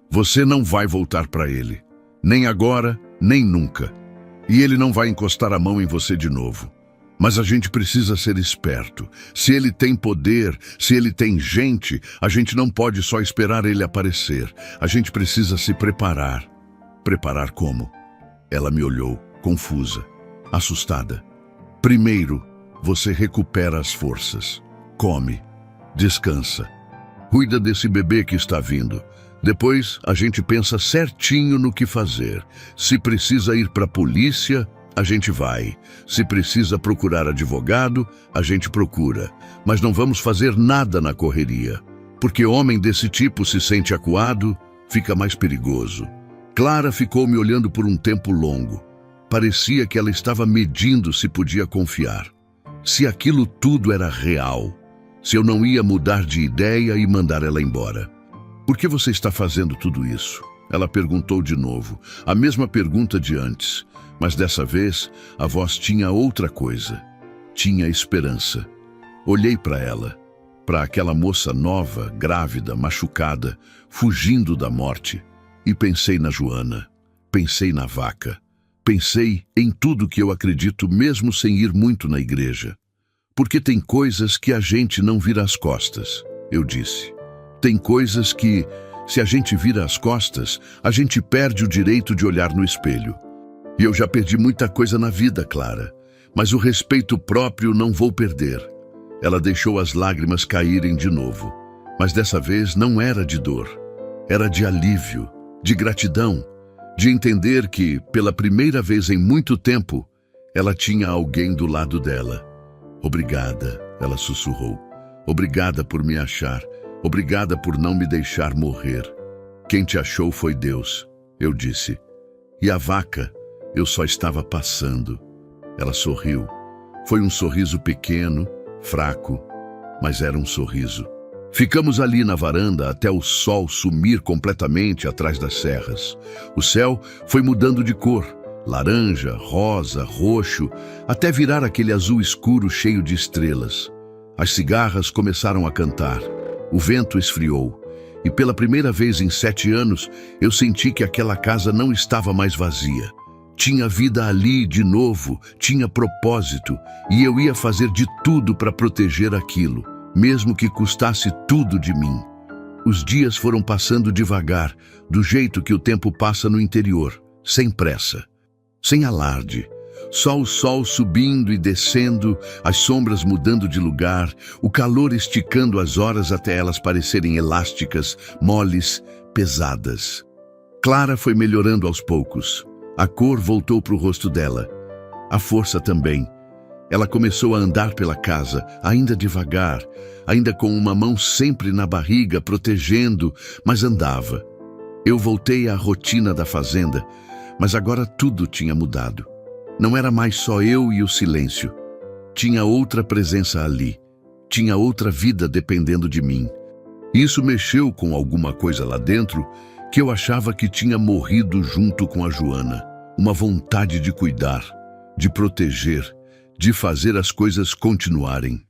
Você não vai voltar para ele, nem agora, nem nunca. E ele não vai encostar a mão em você de novo. Mas a gente precisa ser esperto. Se ele tem poder, se ele tem gente, a gente não pode só esperar ele aparecer. A gente precisa se preparar. Preparar como? Ela me olhou, confusa, assustada. Primeiro, você recupera as forças. Come, descansa. Cuida desse bebê que está vindo. Depois, a gente pensa certinho no que fazer. Se precisa ir para a polícia, a gente vai. Se precisa procurar advogado, a gente procura. Mas não vamos fazer nada na correria. Porque homem desse tipo se sente acuado, fica mais perigoso. Clara ficou me olhando por um tempo longo. Parecia que ela estava medindo se podia confiar. Se aquilo tudo era real. se eu não ia mudar de ideia e mandar ela embora. Por que você está fazendo tudo isso? Ela perguntou de novo, a mesma pergunta de antes, mas dessa vez a voz tinha outra coisa. Tinha esperança. Olhei para ela, para aquela moça nova, grávida, machucada, fugindo da morte, e pensei na Joana, pensei na vaca, pensei em tudo que eu acredito mesmo sem ir muito na igreja. Porque tem coisas que a gente não vira as costas, eu disse. Tem coisas que, se a gente vira as costas, a gente perde o direito de olhar no espelho. E eu já perdi muita coisa na vida, Clara, mas o respeito próprio não vou perder. Ela deixou as lágrimas caírem de novo, mas dessa vez não era de dor. Era de alívio, de gratidão, de entender que, pela primeira vez em muito tempo, ela tinha alguém do lado dela. Obrigada, ela sussurrou. Obrigada por me achar. Obrigada por não me deixar morrer. Quem te achou foi Deus, eu disse. E a vaca, eu só estava passando. Ela sorriu. Foi um sorriso pequeno, fraco, mas era um sorriso. Ficamos ali na varanda até o sol sumir completamente atrás das serras. O céu foi mudando de cor, laranja, rosa, roxo, até virar aquele azul escuro cheio de estrelas. As cigarras começaram a cantar. O vento esfriou. E pela primeira vez em 7 anos, eu senti que aquela casa não estava mais vazia. Tinha vida ali de novo, tinha propósito, e eu ia fazer de tudo para proteger aquilo, mesmo que custasse tudo de mim. Os dias foram passando devagar, do jeito que o tempo passa no interior, sem pressa, sem alarde. Só o sol subindo e descendo, as sombras mudando de lugar, o calor esticando as horas até elas parecerem elásticas, moles, pesadas. Clara foi melhorando aos poucos. A cor voltou para o rosto dela. A força também. Ela começou a andar pela casa, ainda devagar, ainda com uma mão sempre na barriga, protegendo, mas andava. Eu voltei à rotina da fazenda, mas agora tudo tinha mudado. Não era mais só eu e o silêncio. Tinha outra presença ali. Tinha outra vida dependendo de mim. Isso mexeu com alguma coisa lá dentro que eu achava que tinha morrido junto com a Joana. Uma vontade de cuidar, de proteger, de fazer as coisas continuarem.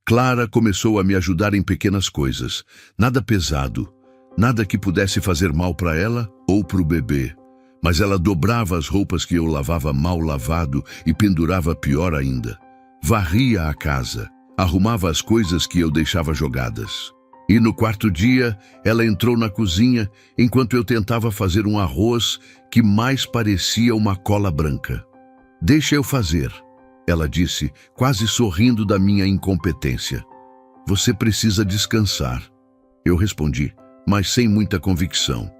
Clara começou a me ajudar em pequenas coisas. Nada pesado, nada que pudesse fazer mal para ela ou para o bebê. Mas ela dobrava as roupas que eu lavava mal lavado e pendurava pior ainda. Varria a casa, arrumava as coisas que eu deixava jogadas. E no 4º dia, ela entrou na cozinha enquanto eu tentava fazer um arroz que mais parecia uma cola branca. Deixa eu fazer, ela disse, quase sorrindo da minha incompetência. Você precisa descansar. Eu respondi, mas sem muita convicção.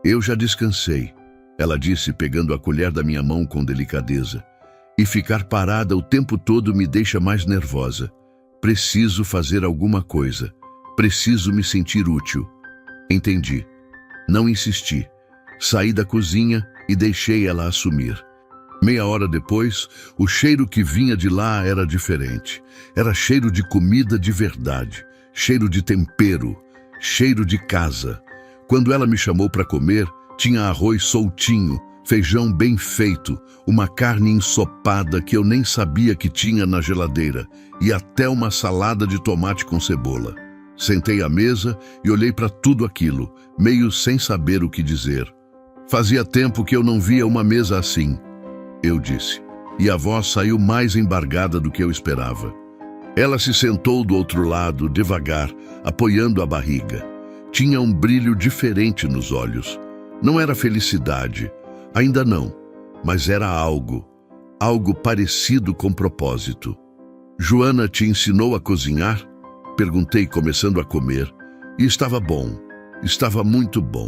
Eu já descansei, ela disse, pegando a colher da minha mão com delicadeza. E ficar parada o tempo todo me deixa mais nervosa. Preciso fazer alguma coisa. Preciso me sentir útil. Entendi. Não insisti. Saí da cozinha e deixei ela assumir. Meia hora depois, o cheiro que vinha de lá era diferente. Era cheiro de comida de verdade, cheiro de tempero, cheiro de casa. Quando ela me chamou para comer, tinha arroz soltinho, feijão bem feito, uma carne ensopada que eu nem sabia que tinha na geladeira e até uma salada de tomate com cebola. Sentei à mesa e olhei para tudo aquilo, meio sem saber o que dizer. Fazia tempo que eu não via uma mesa assim, eu disse, e a voz saiu mais embargada do que eu esperava. Ela se sentou do outro lado, devagar, apoiando a barriga. Tinha um brilho diferente nos olhos. Não era felicidade, ainda não, mas era algo parecido com propósito. Joana te ensinou a cozinhar? Perguntei, começando a comer, e estava bom, estava muito bom.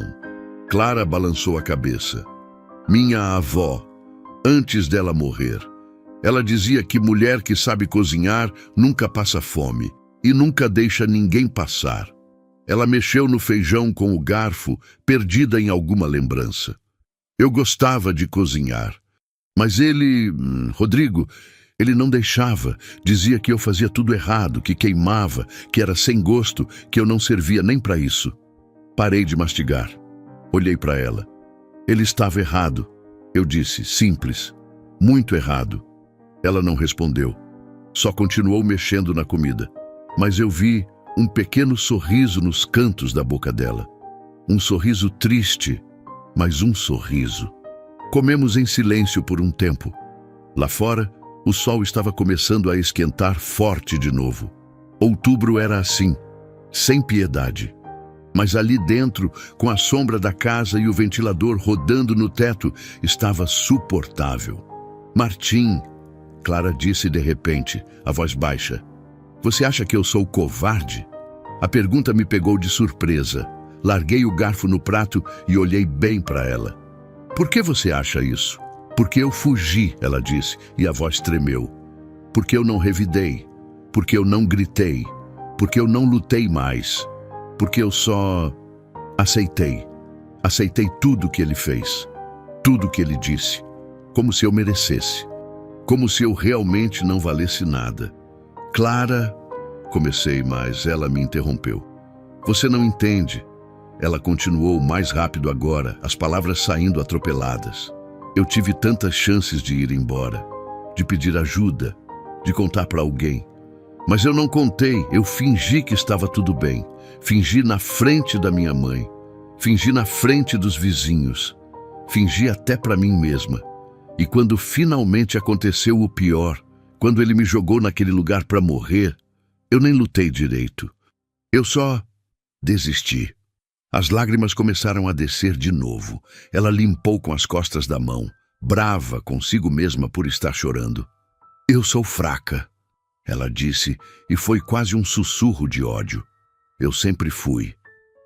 Clara balançou a cabeça. Minha avó, antes dela morrer, ela dizia que mulher que sabe cozinhar nunca passa fome e nunca deixa ninguém passar. Ela mexeu no feijão com o garfo, perdida em alguma lembrança. Eu gostava de cozinhar, mas Rodrigo, Ele não deixava, dizia que eu fazia tudo errado, que queimava, que era sem gosto, que eu não servia nem para isso. Parei de mastigar. Olhei para ela. Ele estava errado. Eu disse, simples, muito errado. Ela não respondeu. Só continuou mexendo na comida. Mas eu vi um pequeno sorriso nos cantos da boca dela. Um sorriso triste, mas um sorriso. Comemos em silêncio por um tempo. Lá fora, o sol estava começando a esquentar forte de novo. Outubro era assim, sem piedade. Mas ali dentro, com a sombra da casa e o ventilador rodando no teto, estava suportável. Martim, Clara disse de repente, a voz baixa. Você acha que eu sou covarde? A pergunta me pegou de surpresa. Larguei o garfo no prato e olhei bem para ela. Por que você acha isso? Porque eu fugi, ela disse, e a voz tremeu. Porque eu não revidei. Porque eu não gritei. Porque eu não lutei mais. Porque eu só aceitei. Aceitei tudo que ele fez. Tudo que ele disse. Como se eu merecesse. Como se eu realmente não valesse nada. Clara, comecei, mas ela me interrompeu. Você não entende. Ela continuou mais rápido agora, as palavras saindo atropeladas. Eu tive tantas chances de ir embora, de pedir ajuda, de contar para alguém. Mas eu não contei, eu fingi que estava tudo bem. Fingi na frente da minha mãe. Fingi na frente dos vizinhos. Fingi até para mim mesma. E quando finalmente aconteceu o pior, quando ele me jogou naquele lugar para morrer, eu nem lutei direito. Eu só desisti. As lágrimas começaram a descer de novo. Ela limpou com as costas da mão, brava consigo mesma por estar chorando. Eu sou fraca, ela disse, e foi quase um sussurro de ódio. Eu sempre fui.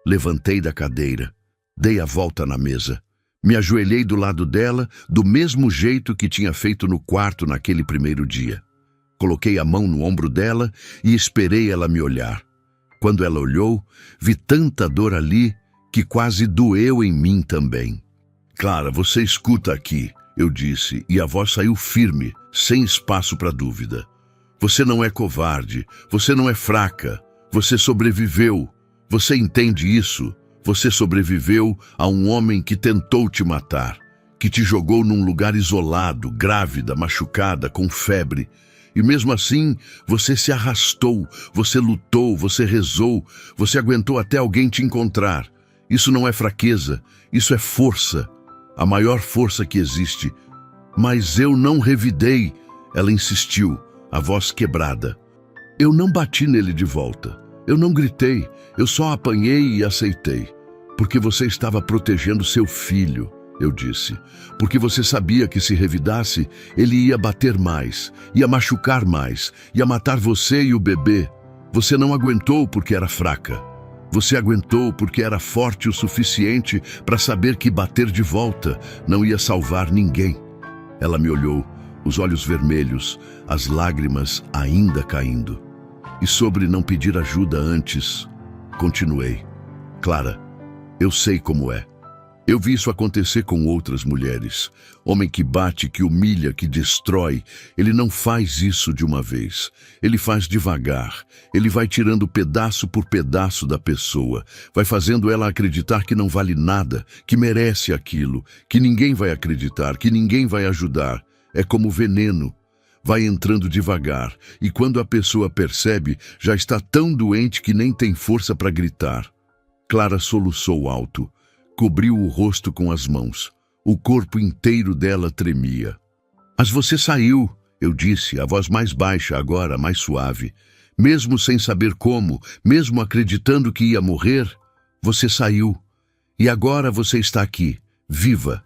Levantei da cadeira, dei a volta na mesa. Me ajoelhei do lado dela, do mesmo jeito que tinha feito no quarto naquele primeiro dia. Coloquei a mão no ombro dela e esperei ela me olhar. Quando ela olhou, vi tanta dor ali que quase doeu em mim também. Clara, você escuta aqui, eu disse, e a voz saiu firme, sem espaço para dúvida. Você não é covarde, você não é fraca, você sobreviveu. Você entende isso? Você sobreviveu a um homem que tentou te matar, que te jogou num lugar isolado, grávida, machucada, com febre. E mesmo assim, você se arrastou, você lutou, você rezou, você aguentou até alguém te encontrar. Isso não é fraqueza, isso é força, a maior força que existe. Mas eu não revidei, ela insistiu, a voz quebrada. Eu não bati nele de volta, eu não gritei, eu só apanhei e aceitei. Porque você estava protegendo seu filho, eu disse. Porque você sabia que se revidasse, ele ia bater mais, ia machucar mais, ia matar você e o bebê. Você não aguentou porque era fraca. Você aguentou porque era forte o suficiente para saber que bater de volta não ia salvar ninguém. Ela me olhou, os olhos vermelhos, as lágrimas ainda caindo. E sobre não pedir ajuda antes, continuei. Clara, eu sei como é. Eu vi isso acontecer com outras mulheres. Homem que bate, que humilha, que destrói. Ele não faz isso de uma vez. Ele faz devagar. Ele vai tirando pedaço por pedaço da pessoa. Vai fazendo ela acreditar que não vale nada, que merece aquilo, que ninguém vai acreditar, que ninguém vai ajudar. É como veneno. Vai entrando devagar. E quando a pessoa percebe, já está tão doente que nem tem força para gritar. Clara soluçou alto. Cobriu o rosto com as mãos. O corpo inteiro dela tremia. Mas você saiu, eu disse, a voz mais baixa agora, mais suave. Mesmo sem saber como, mesmo acreditando que ia morrer, você saiu. E agora você está aqui, viva.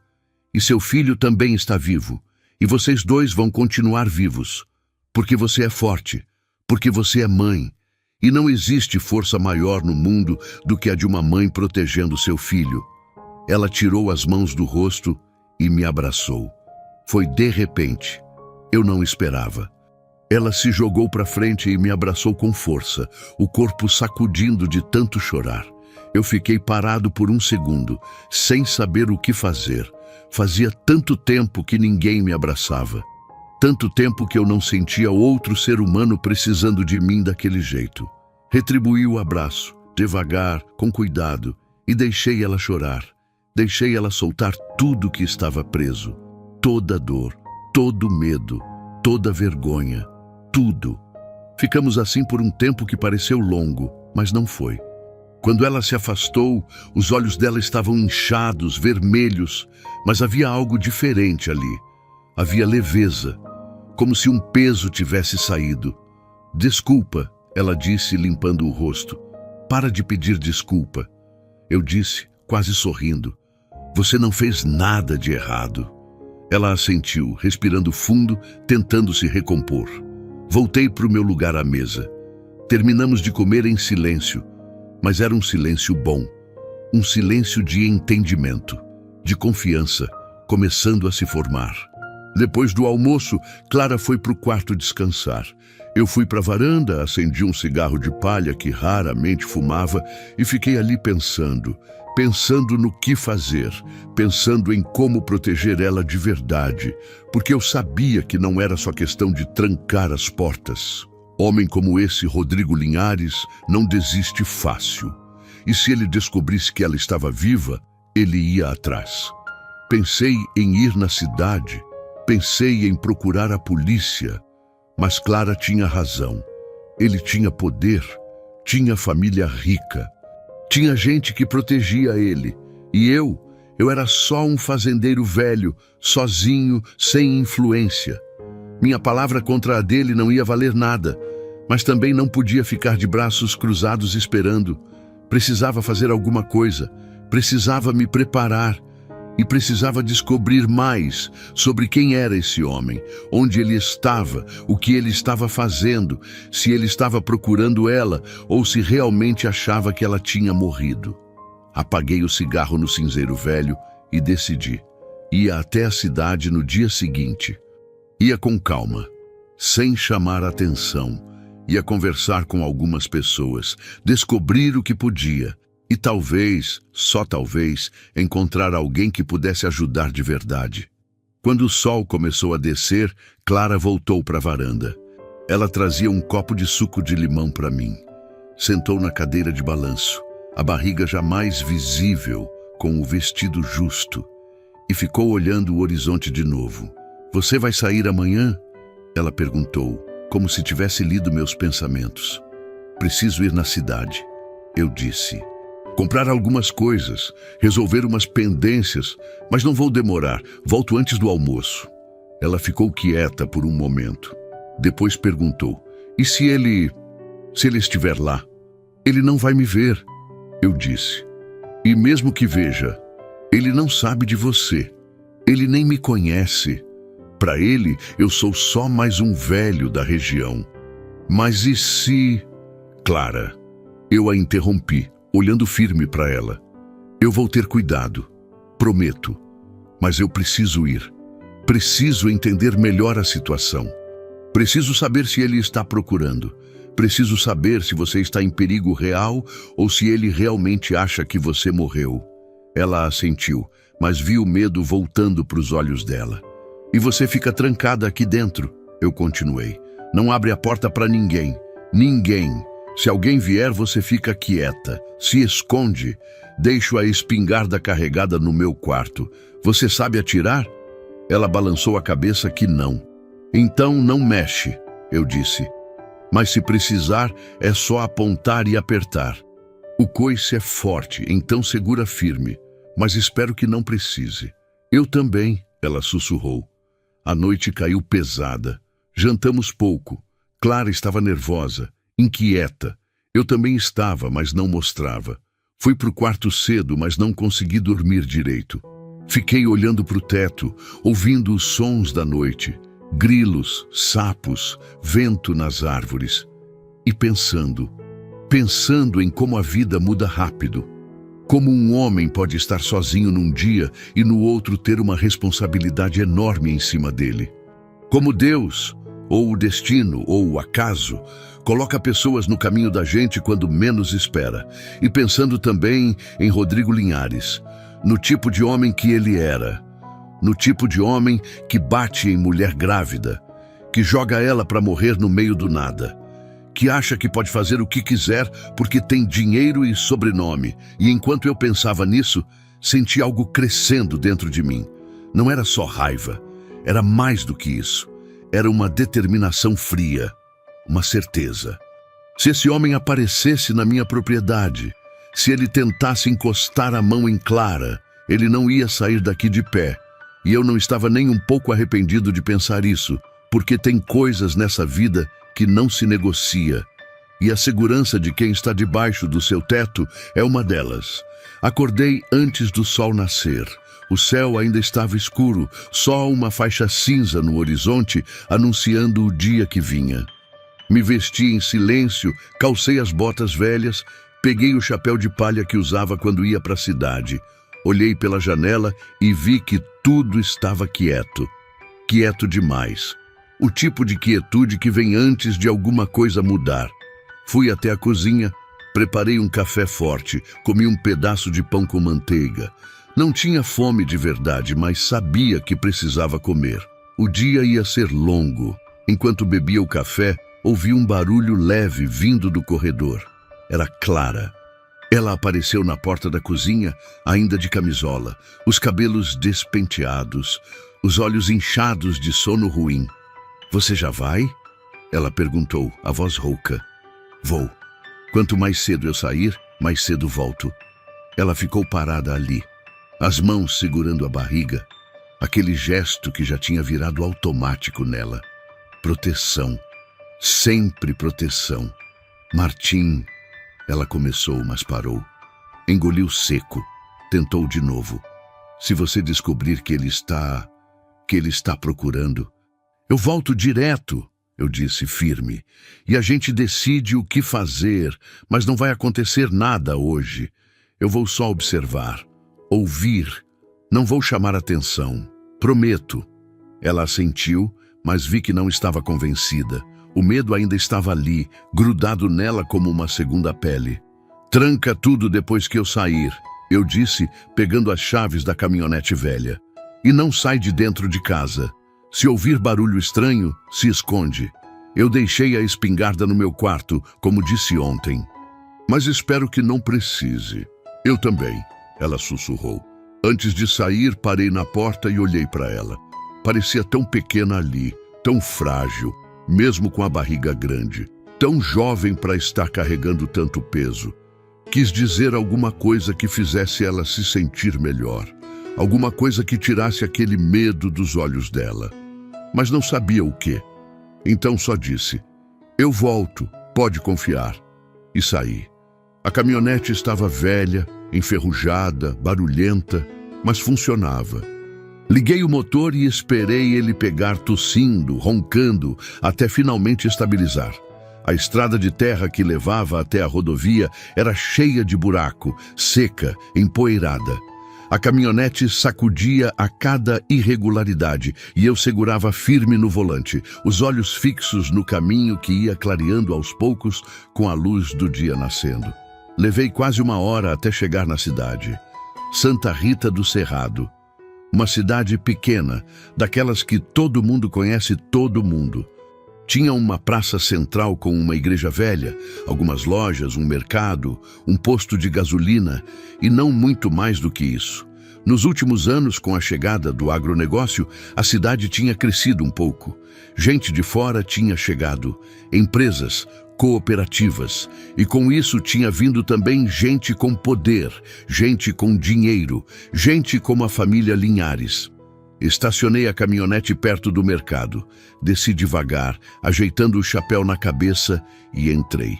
E seu filho também está vivo. E vocês dois vão continuar vivos. Porque você é forte. Porque você é mãe. E não existe força maior no mundo do que a de uma mãe protegendo seu filho. Ela tirou as mãos do rosto e me abraçou. Foi de repente. Eu não esperava. Ela se jogou para frente e me abraçou com força, o corpo sacudindo de tanto chorar. Eu fiquei parado por um segundo, sem saber o que fazer. Fazia tanto tempo que ninguém me abraçava. Tanto tempo que eu não sentia outro ser humano precisando de mim daquele jeito. Retribuí o abraço, devagar, com cuidado, e deixei ela chorar. Deixei ela soltar tudo que estava preso. Toda dor, todo medo, toda vergonha, tudo. Ficamos assim por um tempo que pareceu longo, mas não foi. Quando ela se afastou, os olhos dela estavam inchados, vermelhos, mas havia algo diferente ali. Havia leveza, como se um peso tivesse saído. Desculpa, ela disse, limpando o rosto. Para de pedir desculpa. Eu disse, quase sorrindo. Você não fez nada de errado. Ela assentiu, respirando fundo, tentando se recompor. Voltei para o meu lugar à mesa. Terminamos de comer em silêncio, mas era um silêncio bom. Um silêncio de entendimento, de confiança, começando a se formar. Depois do almoço, Clara foi para o quarto descansar. Eu fui para a varanda, acendi um cigarro de palha que raramente fumava e fiquei ali pensando no que fazer, pensando em como proteger ela de verdade, porque eu sabia que não era só questão de trancar as portas. Homem como esse, Rodrigo Linhares, não desiste fácil. E se ele descobrisse que ela estava viva, ele ia atrás. Pensei em ir na cidade, pensei em procurar a polícia, mas Clara tinha razão. Ele tinha poder, tinha família rica, tinha gente que protegia ele. E eu era só um fazendeiro velho, sozinho, sem influência. Minha palavra contra a dele não ia valer nada, mas também não podia ficar de braços cruzados esperando. Precisava fazer alguma coisa, precisava me preparar. E precisava descobrir mais sobre quem era esse homem, onde ele estava, o que ele estava fazendo, se ele estava procurando ela ou se realmente achava que ela tinha morrido. Apaguei o cigarro no cinzeiro velho e decidi. Ia até a cidade no dia seguinte. Ia com calma, sem chamar atenção. Ia conversar com algumas pessoas, descobrir o que podia. E talvez, só talvez, encontrar alguém que pudesse ajudar de verdade. Quando o sol começou a descer, Clara voltou para a varanda. Ela trazia um copo de suco de limão para mim. Sentou na cadeira de balanço, a barriga jamais visível, com o vestido justo, e ficou olhando o horizonte de novo. Você vai sair amanhã? Ela perguntou, como se tivesse lido meus pensamentos. Preciso ir na cidade, eu disse. Comprar algumas coisas, resolver umas pendências, mas não vou demorar, volto antes do almoço. Ela ficou quieta por um momento. Depois perguntou, e se ele estiver lá? Ele não vai me ver, eu disse. E mesmo que veja, ele não sabe de você. Ele nem me conhece. Para ele, eu sou só mais um velho da região. Mas e se... Clara, eu a interrompi, olhando firme para ela. Eu vou ter cuidado, prometo. Mas eu preciso ir. Preciso entender melhor a situação. Preciso saber se ele está procurando. Preciso saber se você está em perigo real ou se ele realmente acha que você morreu. Ela assentiu, mas viu o medo voltando para os olhos dela. E você fica trancada aqui dentro, eu continuei. Não abre a porta para ninguém. Ninguém. Se alguém vier, você fica quieta. Se esconde. Deixo a espingarda carregada no meu quarto. Você sabe atirar? Ela balançou a cabeça que não. Então não mexe, eu disse. Mas se precisar, é só apontar e apertar. O coice é forte, então segura firme. Mas espero que não precise. Eu também, ela sussurrou. A noite caiu pesada. Jantamos pouco. Clara estava nervosa, inquieta. Eu também estava, mas não mostrava. Fui para o quarto cedo, mas não consegui dormir direito. Fiquei olhando para o teto, ouvindo os sons da noite. Grilos, sapos, vento nas árvores. E pensando em como a vida muda rápido. Como um homem pode estar sozinho num dia e no outro ter uma responsabilidade enorme em cima dele. Como Deus, ou o destino, ou o acaso, coloca pessoas no caminho da gente quando menos espera. E pensando também em Rodrigo Linhares, no tipo de homem que ele era. No tipo de homem que bate em mulher grávida, que joga ela para morrer no meio do nada, que acha que pode fazer o que quiser porque tem dinheiro e sobrenome. E enquanto eu pensava nisso, senti algo crescendo dentro de mim. Não era só raiva, era mais do que isso. Era uma determinação fria, uma certeza. Se esse homem aparecesse na minha propriedade, se ele tentasse encostar a mão em Clara, ele não ia sair daqui de pé. E eu não estava nem um pouco arrependido de pensar isso, porque tem coisas nessa vida que não se negocia. E a segurança de quem está debaixo do seu teto é uma delas. Acordei antes do sol nascer. O céu ainda estava escuro, só uma faixa cinza no horizonte anunciando o dia que vinha. Me vesti em silêncio, calcei as botas velhas, peguei o chapéu de palha que usava quando ia para a cidade. Olhei pela janela e vi que tudo estava quieto. Quieto demais. O tipo de quietude que vem antes de alguma coisa mudar. Fui até a cozinha, preparei um café forte, comi um pedaço de pão com manteiga. Não tinha fome de verdade, mas sabia que precisava comer. O dia ia ser longo. Enquanto bebia o café, ouvi um barulho leve vindo do corredor. Era Clara. Ela apareceu na porta da cozinha, ainda de camisola, os cabelos despenteados, os olhos inchados de sono ruim. "Você já vai?" Ela perguntou, a voz rouca. "Vou. Quanto mais cedo eu sair, mais cedo volto." Ela ficou parada ali, as mãos segurando a barriga, aquele gesto que já tinha virado automático nela. Proteção. Sempre proteção. "Martim." Ela começou, mas parou. Engoliu seco. Tentou de novo. "Se você descobrir que ele está procurando, eu volto direto." Eu disse firme. "E a gente decide o que fazer, mas não vai acontecer nada hoje. Eu vou só observar, ouvir. Não vou chamar atenção. Prometo." Ela assentiu, mas vi que não estava convencida. O medo ainda estava ali, grudado nela como uma segunda pele. "Tranca tudo depois que eu sair," eu disse, pegando as chaves da caminhonete velha. "E não sai de dentro de casa. Se ouvir barulho estranho, se esconde. Eu deixei a espingarda no meu quarto, como disse ontem. Mas espero que não precise." "Eu também," ela sussurrou. Antes de sair, parei na porta e olhei para ela. Parecia tão pequena ali, tão frágil, mesmo com a barriga grande, tão jovem para estar carregando tanto peso. Quis dizer alguma coisa que fizesse ela se sentir melhor, alguma coisa que tirasse aquele medo dos olhos dela. Mas não sabia o quê. Então só disse, "Eu volto, pode confiar." E saí. A caminhonete estava velha, enferrujada, barulhenta, mas funcionava. Liguei o motor e esperei ele pegar tossindo, roncando, até finalmente estabilizar. A estrada de terra que levava até a rodovia era cheia de buraco, seca, empoeirada. A caminhonete sacudia a cada irregularidade e eu segurava firme no volante, os olhos fixos no caminho que ia clareando aos poucos com a luz do dia nascendo. Levei quase 1 hora até chegar na cidade. Santa Rita do Cerrado. Uma cidade pequena, daquelas que todo mundo conhece todo mundo. Tinha uma praça central com uma igreja velha, algumas lojas, um mercado, um posto de gasolina e não muito mais do que isso. Nos últimos anos, com a chegada do agronegócio, a cidade tinha crescido um pouco. Gente de fora tinha chegado, empresas, cooperativas, e com isso tinha vindo também gente com poder, gente com dinheiro, gente como a família Linhares. Estacionei a caminhonete perto do mercado, desci devagar, ajeitando o chapéu na cabeça e entrei.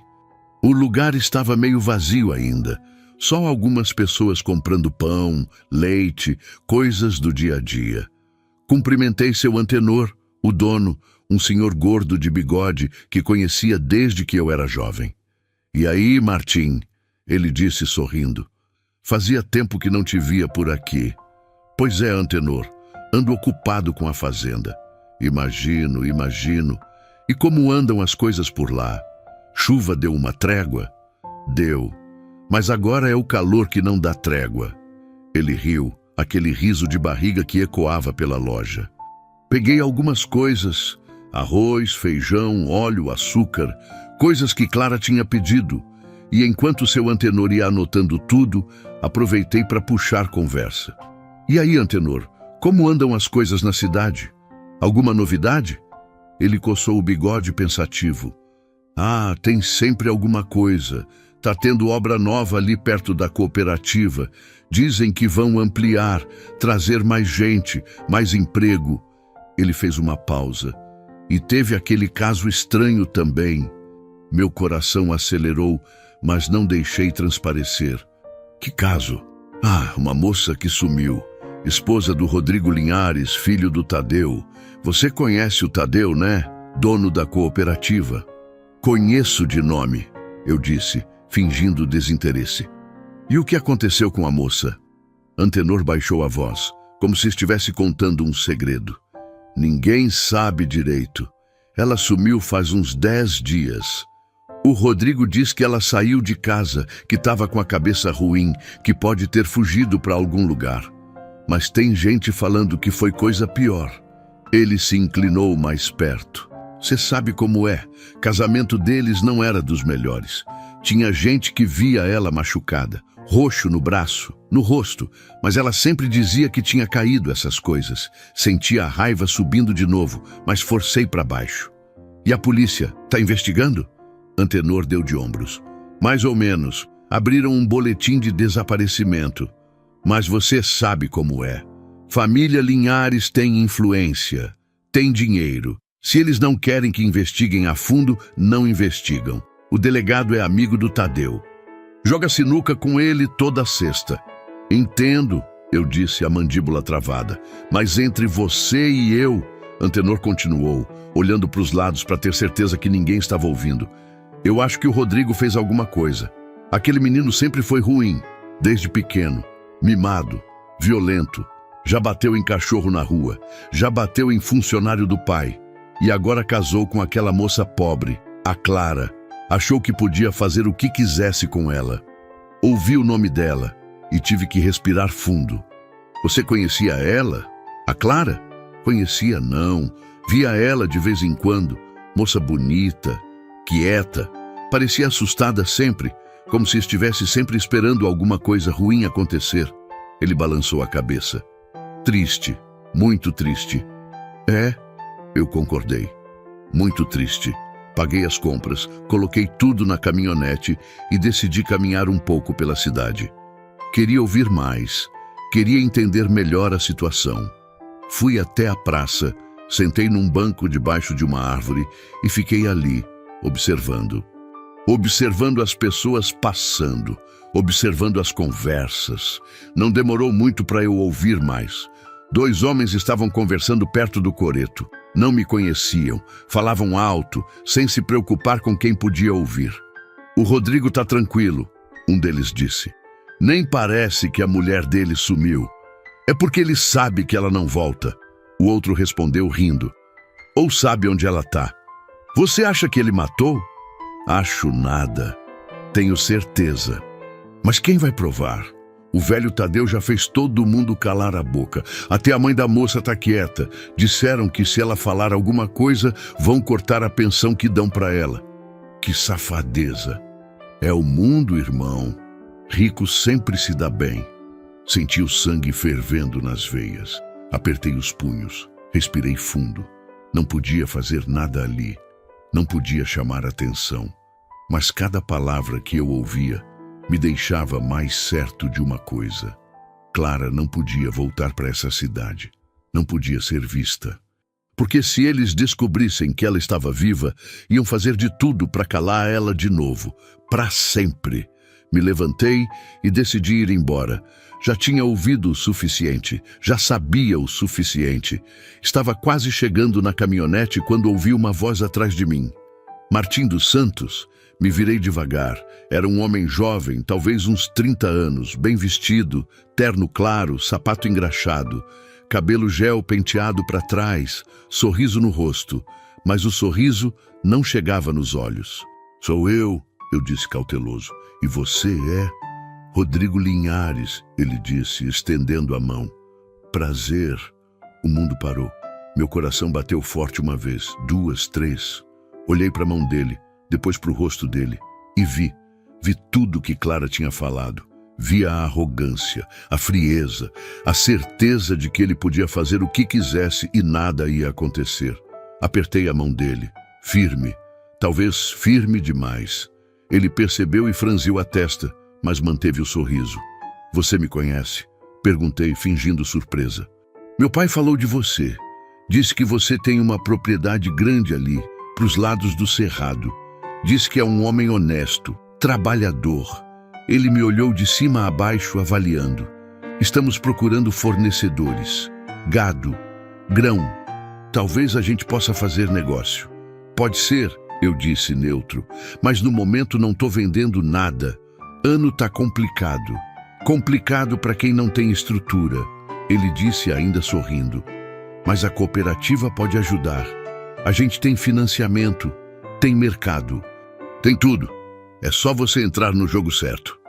O lugar estava meio vazio ainda, só algumas pessoas comprando pão, leite, coisas do dia a dia. Cumprimentei seu antenor, o dono, um senhor gordo de bigode que conhecia desde que eu era jovem. "E aí, Martim?" ele disse sorrindo. "Fazia tempo que não te via por aqui." "Pois é, antenor, ando ocupado com a fazenda." Imagino. E como andam as coisas por lá? Chuva deu uma trégua?" "Deu, mas agora é o calor que não dá trégua." Ele riu, aquele riso de barriga que ecoava pela loja. "Peguei algumas coisas, Arroz, feijão, óleo, açúcar, coisas que Clara tinha pedido. E enquanto seu Antenor ia anotando tudo, aproveitei para puxar conversa. E aí, Antenor, como andam as coisas na cidade? Alguma novidade? Ele coçou o bigode pensativo. Ah, tem sempre alguma coisa. Tá tendo obra nova ali perto da cooperativa. Dizem que vão ampliar, trazer mais gente, mais emprego. Ele fez uma pausa. E teve aquele caso estranho também. Meu coração acelerou, mas não deixei transparecer. Que caso? Ah, uma moça que sumiu. Esposa do Rodrigo Linhares, filho do Tadeu. Você conhece o Tadeu, né? Dono da cooperativa. Conheço de nome, eu disse, fingindo desinteresse. E o que aconteceu com a moça? Antenor baixou a voz, como se estivesse contando um segredo. Ninguém sabe direito. Ela sumiu faz uns 10 dias. O Rodrigo diz que ela saiu de casa, que estava com a cabeça ruim, que pode ter fugido para algum lugar. Mas tem gente falando que foi coisa pior. Ele se inclinou mais perto. Você sabe como é. Casamento deles não era dos melhores. Tinha gente que via ela machucada, roxo no braço, no rosto, mas ela sempre dizia que tinha caído essas coisas. Sentia a raiva subindo de novo, mas forcei para baixo. E a polícia? Tá investigando? Antenor deu de ombros. Mais ou menos. Abriram um boletim de desaparecimento. Mas você sabe como é. Família Linhares tem influência, tem dinheiro. Se eles não querem que investiguem a fundo, não investigam. O delegado é amigo do Tadeu. Joga sinuca com ele toda sexta. Entendo, eu disse, a mandíbula travada. Mas entre você e eu, Antenor continuou, olhando para os lados para ter certeza que ninguém estava ouvindo. Eu acho que o Rodrigo fez alguma coisa. Aquele menino sempre foi ruim, desde pequeno. Mimado, violento, já bateu em cachorro na rua, já bateu em funcionário do pai e agora casou com aquela moça pobre, a Clara. Achou que podia fazer o que quisesse com ela. Ouvi o nome dela e tive que respirar fundo. Você conhecia ela? A Clara? Conhecia não, via ela de vez em quando, moça bonita, quieta, parecia assustada sempre, como se estivesse sempre esperando alguma coisa ruim acontecer. Ele balançou a cabeça. Triste, muito triste. É, eu concordei. Muito triste. Paguei as compras, coloquei tudo na caminhonete e decidi caminhar um pouco pela cidade. Queria ouvir mais, queria entender melhor a situação. Fui até a praça, sentei num banco debaixo de uma árvore e fiquei ali, observando. Observando as pessoas passando, observando as conversas. Não demorou muito para eu ouvir mais. 2 homens estavam conversando perto do coreto. Não me conheciam, falavam alto, sem se preocupar com quem podia ouvir. O Rodrigo tá tranquilo, um deles disse. Nem parece que a mulher dele sumiu. É porque ele sabe que ela não volta. O outro respondeu rindo. Ou sabe onde ela tá. Você acha que ele matou? Acho nada. Tenho certeza. Mas quem vai provar? O velho Tadeu já fez todo mundo calar a boca. Até a mãe da moça tá quieta. Disseram que se ela falar alguma coisa, vão cortar a pensão que dão para ela. Que safadeza. É o mundo, irmão. Rico sempre se dá bem. Senti o sangue fervendo nas veias. Apertei os punhos. Respirei fundo. Não podia fazer nada ali. Não podia chamar atenção. Mas cada palavra que eu ouvia me deixava mais certo de uma coisa. Clara não podia voltar para essa cidade. Não podia ser vista. Porque se eles descobrissem que ela estava viva, iam fazer de tudo para calar ela de novo. Para sempre. Me levantei e decidi ir embora. Já tinha ouvido o suficiente. Já sabia o suficiente. Estava quase chegando na caminhonete quando ouvi uma voz atrás de mim. Martim dos Santos. Me virei devagar. Era um homem jovem, talvez uns 30 anos, bem vestido, terno claro, sapato engraxado, cabelo gel penteado para trás, sorriso no rosto, mas o sorriso não chegava nos olhos. Sou eu disse cauteloso. E você é? Rodrigo Linhares, ele disse, estendendo a mão. Prazer. O mundo parou. Meu coração bateu forte uma vez, duas, três. Olhei para a mão dele, depois para o rosto dele e vi tudo que Clara tinha falado. Vi a arrogância, a frieza, a certeza de que ele podia fazer o que quisesse e nada ia acontecer. Apertei a mão dele, firme, talvez firme demais. Ele percebeu e franziu a testa, mas manteve o sorriso. Você me conhece? Perguntei, fingindo surpresa. Meu pai falou de você. Disse que você tem uma propriedade grande ali, para os lados do cerrado. Diz que é um homem honesto, trabalhador. Ele me olhou de cima a baixo, avaliando. Estamos procurando fornecedores, gado, grão. Talvez a gente possa fazer negócio. Pode ser, eu disse neutro, mas no momento não estou vendendo nada. Ano tá complicado. Complicado para quem não tem estrutura. Ele disse ainda sorrindo. Mas a cooperativa pode ajudar. A gente tem financiamento, tem mercado, tem tudo. É só você entrar no jogo certo.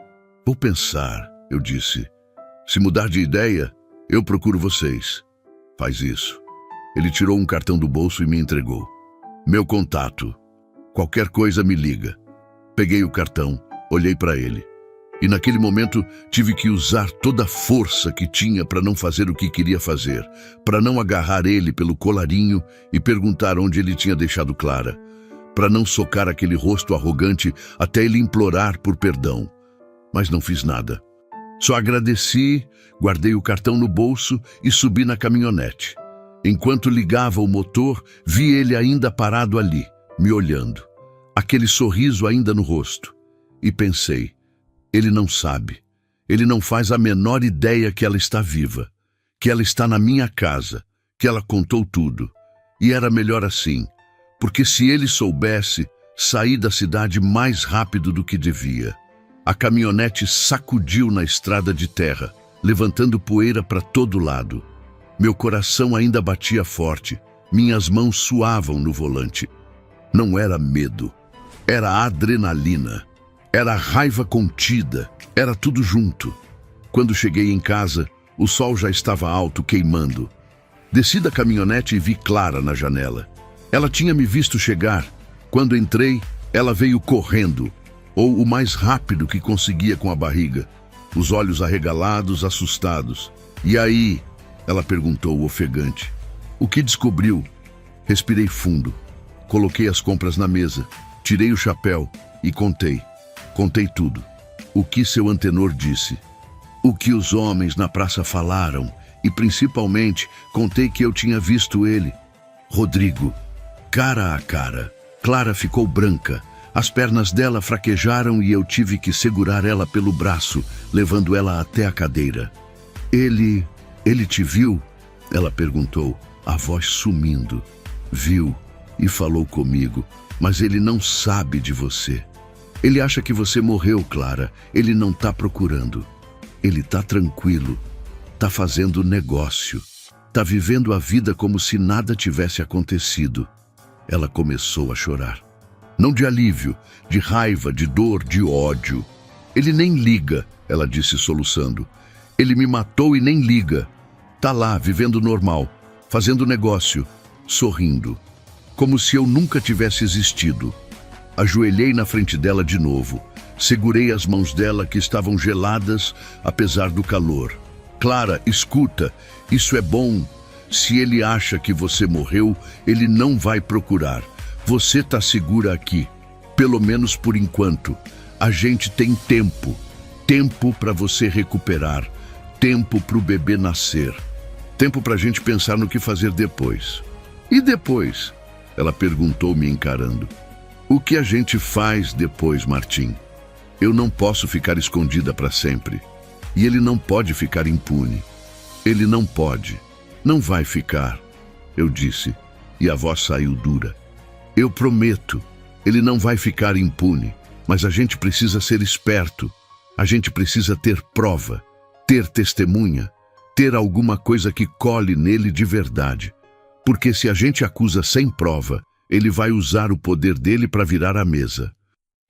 Vou pensar, eu disse. Se mudar de ideia, eu procuro vocês. Faz isso. Ele tirou um cartão do bolso e me entregou. Meu contato. Qualquer coisa me liga. Peguei o cartão, olhei para ele. E naquele momento tive que usar toda a força que tinha para não fazer o que queria fazer, para não agarrar ele pelo colarinho e perguntar onde ele tinha deixado Clara, para não socar aquele rosto arrogante até ele implorar por perdão. Mas não fiz nada. Só agradeci, guardei o cartão no bolso e subi na caminhonete. Enquanto ligava o motor, vi ele ainda parado ali, me olhando, aquele sorriso ainda no rosto. E pensei, ele não sabe, ele não faz a menor ideia que ela está viva, que ela está na minha casa, que ela contou tudo. E era melhor assim, porque se ele soubesse, saí da cidade mais rápido do que devia. A caminhonete sacudiu na estrada de terra, levantando poeira para todo lado. Meu coração ainda batia forte, minhas mãos suavam no volante. Não era medo, era adrenalina, era raiva contida, era tudo junto. Quando cheguei em casa, o sol já estava alto, queimando. Desci da caminhonete e vi Clara na janela. Ela tinha me visto chegar. Quando entrei, ela veio correndo, ou o mais rápido que conseguia com a barriga, os olhos arregalados, assustados. E aí? Ela perguntou, ofegante. O que descobriu? Respirei fundo. Coloquei as compras na mesa, tirei o chapéu e contei. Contei tudo. O que seu antenor disse. O que os homens na praça falaram. E principalmente, contei que eu tinha visto ele. Rodrigo. Cara a cara. Clara ficou branca. As pernas dela fraquejaram e eu tive que segurar ela pelo braço, levando ela até a cadeira. Ele te viu? Ela perguntou, a voz sumindo. Viu e falou comigo, mas ele não sabe de você. Ele acha que você morreu, Clara. Ele não tá procurando. Ele tá tranquilo. Tá fazendo negócio. Tá vivendo a vida como se nada tivesse acontecido. Ela começou a chorar. Não de alívio, de raiva, de dor, de ódio. Ele nem liga, ela disse soluçando. Ele me matou e nem liga. Tá lá, vivendo normal, fazendo negócio, sorrindo. Como se eu nunca tivesse existido. Ajoelhei na frente dela de novo. Segurei as mãos dela que estavam geladas, apesar do calor. Clara, escuta, isso é bom. Se ele acha que você morreu, ele não vai procurar. Você tá segura aqui, pelo menos por enquanto. A gente tem tempo. Tempo para você recuperar. Tempo para o bebê nascer. Tempo para a gente pensar no que fazer depois. E depois? Ela perguntou, me encarando. O que a gente faz depois, Martim? Eu não posso ficar escondida para sempre. E ele não pode ficar impune. Ele não pode. Não vai ficar. Eu disse, e a voz saiu dura. Eu prometo, ele não vai ficar impune, mas a gente precisa ser esperto. A gente precisa ter prova, ter testemunha, ter alguma coisa que cole nele de verdade. Porque se a gente acusa sem prova, ele vai usar o poder dele para virar a mesa.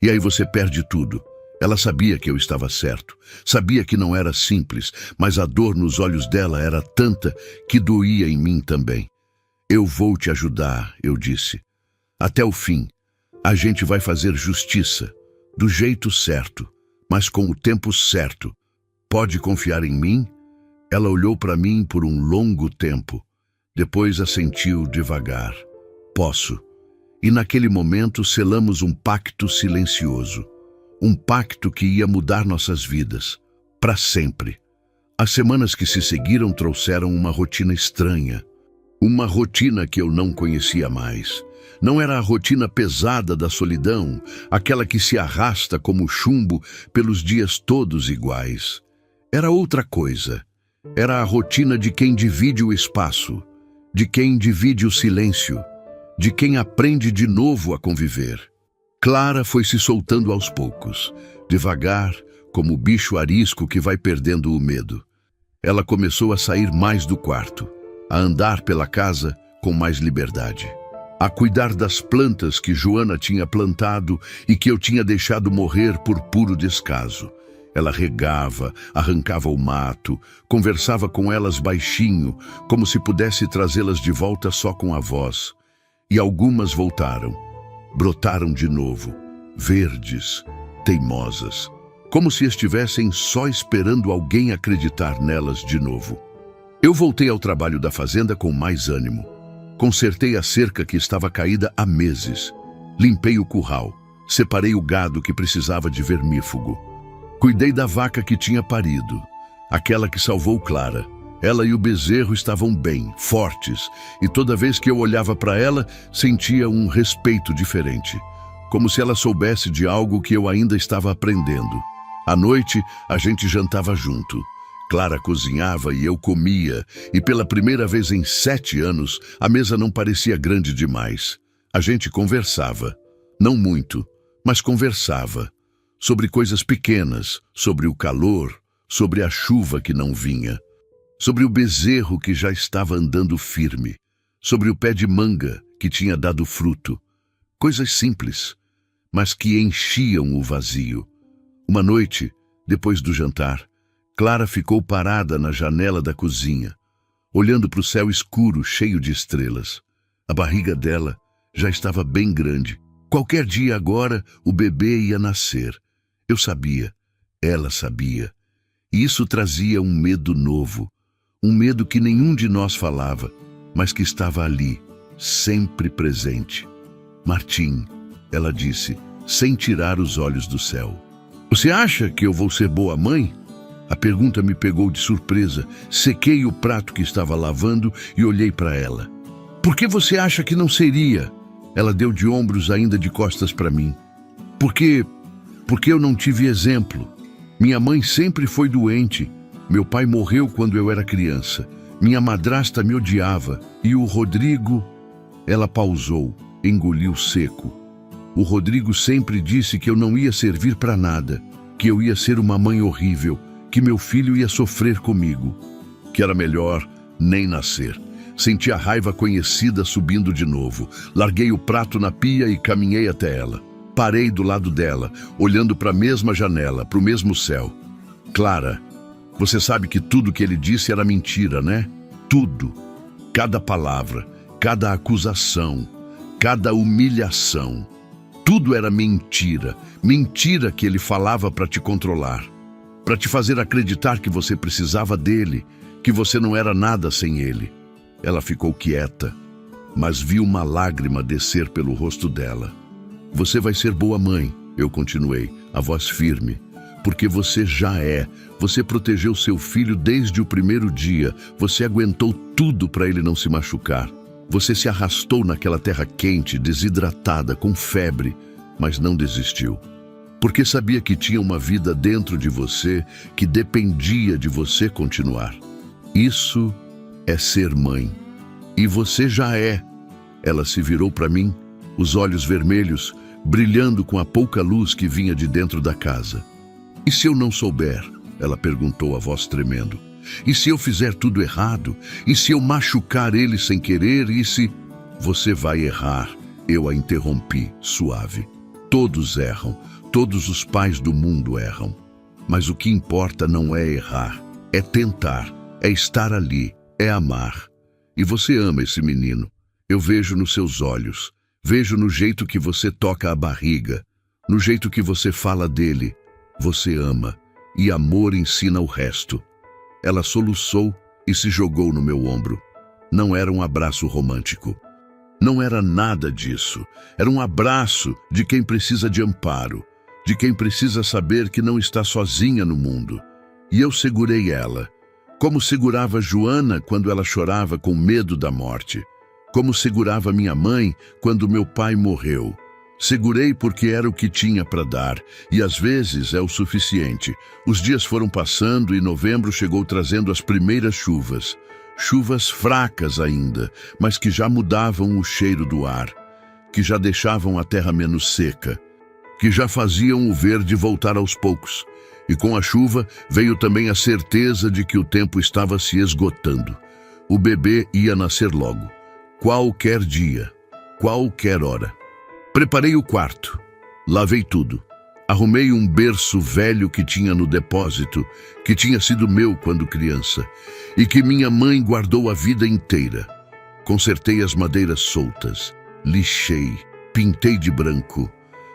E aí você perde tudo. Ela sabia que eu estava certo, sabia que não era simples, mas a dor nos olhos dela era tanta que doía em mim também. Eu vou te ajudar, eu disse. Até o fim. A gente vai fazer justiça, do jeito certo, mas com o tempo certo. Pode confiar em mim? Ela olhou para mim por um longo tempo. Depois assentiu devagar. Posso. E naquele momento selamos um pacto silencioso. Um pacto que ia mudar nossas vidas. Para sempre. As semanas que se seguiram trouxeram uma rotina estranha. Uma rotina que eu não conhecia mais. Não era a rotina pesada da solidão, aquela que se arrasta como chumbo pelos dias todos iguais. Era outra coisa. Era a rotina de quem divide o espaço, de quem divide o silêncio, de quem aprende de novo a conviver. Clara foi se soltando aos poucos, devagar, como o bicho arisco que vai perdendo o medo. Ela começou a sair mais do quarto, a andar pela casa com mais liberdade, a cuidar das plantas que Joana tinha plantado e que eu tinha deixado morrer por puro descaso. Ela regava, arrancava o mato, conversava com elas baixinho, como se pudesse trazê-las de volta só com a voz. E algumas voltaram, brotaram de novo, verdes, teimosas, como se estivessem só esperando alguém acreditar nelas de novo. Eu voltei ao trabalho da fazenda com mais ânimo. Consertei a cerca que estava caída há meses. Limpei o curral, separei o gado que precisava de vermífugo. Cuidei da vaca que tinha parido, aquela que salvou Clara. Ela e o bezerro estavam bem, fortes, e toda vez que eu olhava para ela, sentia um respeito diferente, como se ela soubesse de algo que eu ainda estava aprendendo. À noite, a gente jantava junto. Clara cozinhava e eu comia, e pela primeira vez em 7 anos, a mesa não parecia grande demais. A gente conversava. Não muito, mas conversava. Sobre coisas pequenas, sobre o calor, sobre a chuva que não vinha, sobre o bezerro que já estava andando firme, sobre o pé de manga que tinha dado fruto. Coisas simples, mas que enchiam o vazio. Uma noite, depois do jantar, Clara ficou parada na janela da cozinha, olhando para o céu escuro cheio de estrelas. A barriga dela já estava bem grande. Qualquer dia agora, o bebê ia nascer. Eu sabia, ela sabia, e isso trazia um medo novo, um medo que nenhum de nós falava, mas que estava ali, sempre presente. Martim, ela disse, sem tirar os olhos do céu. Você acha que eu vou ser boa mãe? A pergunta me pegou de surpresa. Sequei o prato que estava lavando e olhei para ela. Por que você acha que não seria? Ela deu de ombros ainda de costas para mim. Porque eu não tive exemplo. Minha mãe sempre foi doente. Meu pai morreu quando eu era criança. Minha madrasta me odiava. E o Rodrigo... Ela pausou, engoliu seco. O Rodrigo sempre disse que eu não ia servir para nada, que eu ia ser uma mãe horrível, que meu filho ia sofrer comigo, que era melhor nem nascer. Senti a raiva conhecida subindo de novo. Larguei o prato na pia e caminhei até ela. Parei do lado dela, olhando para a mesma janela, para o mesmo céu. Clara, você sabe que tudo que ele disse era mentira, né? Tudo. Cada palavra, cada acusação, cada humilhação. Tudo era mentira. Mentira que ele falava para te controlar. Para te fazer acreditar que você precisava dele, que você não era nada sem ele. Ela ficou quieta, mas vi uma lágrima descer pelo rosto dela. Você vai ser boa mãe, eu continuei, a voz firme, porque você já é. Você protegeu seu filho desde o primeiro dia. Você aguentou tudo para ele não se machucar. Você se arrastou naquela terra quente, desidratada, com febre, mas não desistiu. Porque sabia que tinha uma vida dentro de você que dependia de você continuar. Isso é ser mãe. E você já é. Ela se virou para mim, os olhos vermelhos, brilhando com a pouca luz que vinha de dentro da casa. E se eu não souber? Ela perguntou, a voz tremendo. E se eu fizer tudo errado? E se eu machucar ele sem querer? E se... Você vai errar, eu a interrompi, suave. Todos erram, todos os pais do mundo erram. Mas o que importa não é errar, é tentar, é estar ali, é amar. E você ama esse menino. Eu vejo nos seus olhos, vejo no jeito que você toca a barriga, no jeito que você fala dele. Você ama, e amor ensina o resto. Ela soluçou e se jogou no meu ombro. Não era um abraço romântico. Não era nada disso. Era um abraço de quem precisa de amparo, de quem precisa saber que não está sozinha no mundo. E eu segurei ela, como segurava Joana quando ela chorava com medo da morte, como segurava minha mãe quando meu pai morreu. Segurei porque era o que tinha para dar, e às vezes é o suficiente. Os dias foram passando e novembro chegou trazendo as primeiras chuvas. Chuvas fracas ainda, mas que já mudavam o cheiro do ar, que já deixavam a terra menos seca, que já faziam o verde voltar aos poucos. E com a chuva veio também a certeza de que o tempo estava se esgotando. O bebê ia nascer logo, qualquer dia, qualquer hora. Preparei o quarto, lavei tudo. Arrumei um berço velho que tinha no depósito, que tinha sido meu quando criança, e que minha mãe guardou a vida inteira. Consertei as madeiras soltas, lixei, pintei de branco.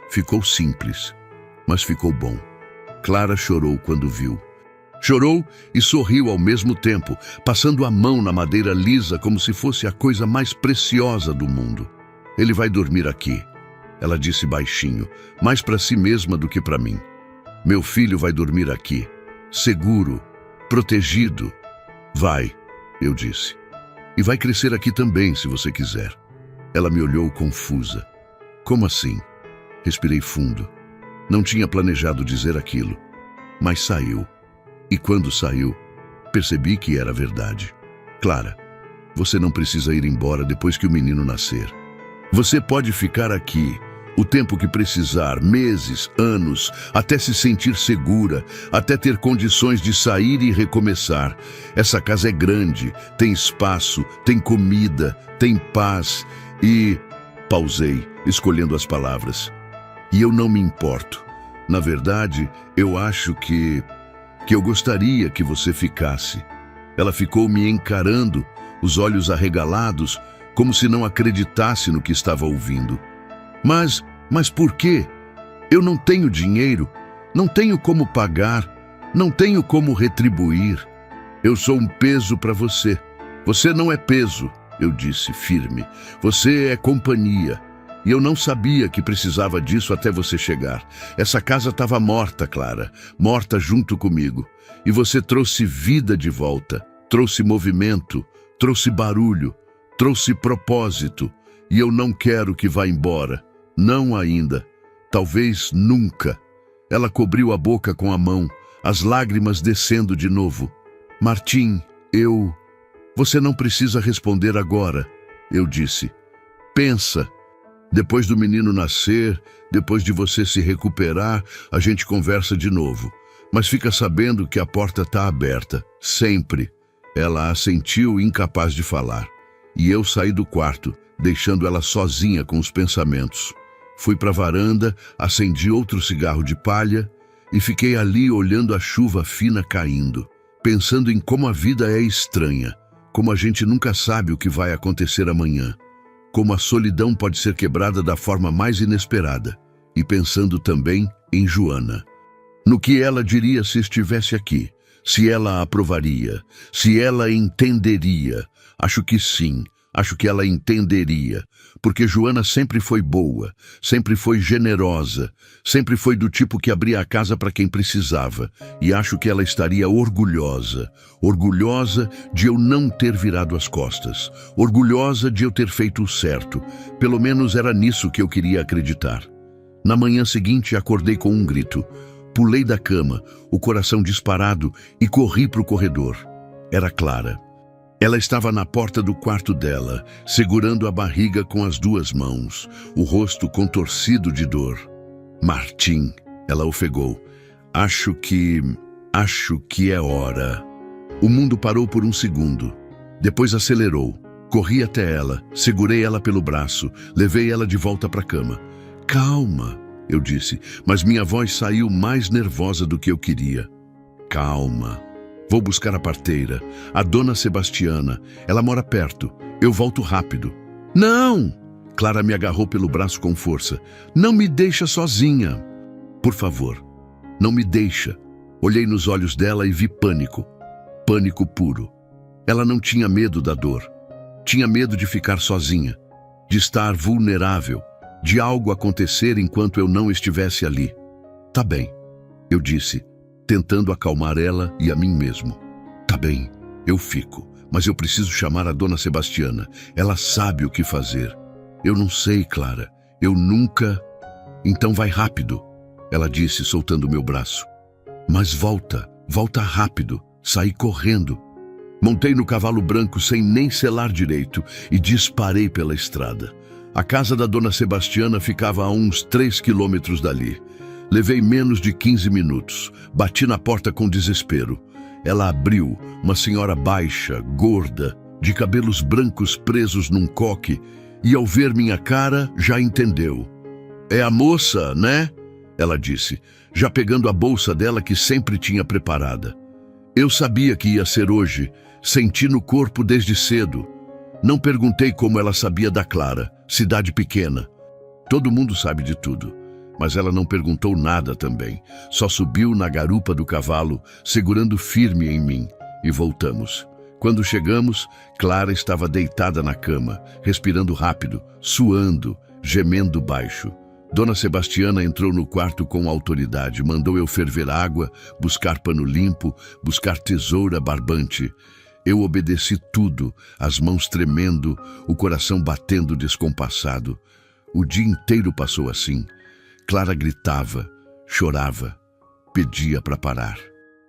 Ficou simples, mas ficou bom. Clara chorou quando viu. Chorou e sorriu ao mesmo tempo, passando a mão na madeira lisa como se fosse a coisa mais preciosa do mundo. Ele vai dormir aqui, ela disse baixinho, mais para si mesma do que para mim. Meu filho vai dormir aqui, seguro, protegido. Vai, eu disse. E vai crescer aqui também, se você quiser. Ela me olhou confusa. Como assim? Respirei fundo. Não tinha planejado dizer aquilo, mas saiu. E quando saiu, percebi que era verdade. Clara, você não precisa ir embora depois que o menino nascer. Você pode ficar aqui o tempo que precisar, meses, anos, até se sentir segura, até ter condições de sair e recomeçar. Essa casa é grande, tem espaço, tem comida, tem paz e... Pausei, escolhendo as palavras. E eu não me importo. Na verdade, eu acho que eu gostaria que você ficasse. Ela ficou me encarando, os olhos arregalados, como se não acreditasse no que estava ouvindo. Mas por quê? Eu não tenho dinheiro, não tenho como pagar, não tenho como retribuir. Eu sou um peso para você. Você não é peso, eu disse firme. Você é companhia. E eu não sabia que precisava disso até você chegar. Essa casa estava morta, Clara, morta junto comigo. E você trouxe vida de volta, trouxe movimento, trouxe barulho, trouxe propósito. E eu não quero que vá embora. Não ainda. Talvez nunca. Ela cobriu a boca com a mão, as lágrimas descendo de novo. Martim, Você não precisa responder agora, eu disse. Pensa. Depois do menino nascer, depois de você se recuperar, a gente conversa de novo. Mas fica sabendo que a porta está aberta, sempre. Ela assentiu, incapaz de falar. E eu saí do quarto, deixando ela sozinha com os pensamentos. Fui para a varanda, acendi outro cigarro de palha e fiquei ali olhando a chuva fina caindo, pensando em como a vida é estranha, como a gente nunca sabe o que vai acontecer amanhã. Como a solidão pode ser quebrada da forma mais inesperada, e pensando também em Joana. No que ela diria se estivesse aqui, se ela aprovaria, se ela entenderia. Acho que sim, acho que ela entenderia, porque Joana sempre foi boa, sempre foi generosa, sempre foi do tipo que abria a casa para quem precisava, e acho que ela estaria orgulhosa de eu não ter virado as costas, orgulhosa de eu ter feito o certo. Pelo menos era nisso que eu queria acreditar. Na manhã seguinte acordei com um grito. Pulei da cama, o coração disparado, e corri para o corredor. Era Clara. Ela estava na porta do quarto dela, segurando a barriga com as duas mãos, o rosto contorcido de dor. Martim, ela ofegou. Acho que é hora. O mundo parou por um segundo. Depois acelerou. Corri até ela, segurei ela pelo braço, levei ela de volta para a cama. Calma, eu disse, mas minha voz saiu mais nervosa do que eu queria. Calma. Vou buscar a parteira, a dona Sebastiana. Ela mora perto. Eu volto rápido. Não! Clara me agarrou pelo braço com força. Não me deixa sozinha. Por favor, não me deixa. Olhei nos olhos dela e vi pânico. Pânico puro. Ela não tinha medo da dor. Tinha medo de ficar sozinha, de estar vulnerável, de algo acontecer enquanto eu não estivesse ali. Tá bem, eu disse, tentando acalmar ela e a mim mesmo. Tá bem, eu fico, mas eu preciso chamar a dona Sebastiana. Ela sabe o que fazer. Eu não sei, Clara. Eu nunca... Então vai rápido, ela disse, soltando meu braço. Mas volta rápido. Saí correndo. Montei no cavalo branco sem nem selar direito e disparei pela estrada. A casa da dona Sebastiana ficava a uns 3 quilômetros dali. Levei menos de 15 minutos. Bati na porta com desespero. Ela abriu, uma senhora baixa, gorda, de cabelos brancos presos num coque, e ao ver minha cara, já entendeu. É a moça, né? Ela disse, já pegando a bolsa dela que sempre tinha preparada. Eu sabia que ia ser hoje, senti no corpo desde cedo. Não perguntei como ela sabia da Clara, cidade pequena. Todo mundo sabe de tudo, mas ela não perguntou nada também. Só subiu na garupa do cavalo, segurando firme em mim, e voltamos. Quando chegamos, Clara estava deitada na cama, respirando rápido, suando, gemendo baixo. Dona Sebastiana entrou no quarto com autoridade, mandou eu ferver água, buscar pano limpo, buscar tesoura barbante. Eu obedeci tudo, as mãos tremendo, o coração batendo descompassado. O dia inteiro passou assim. Clara gritava, chorava, pedia para parar.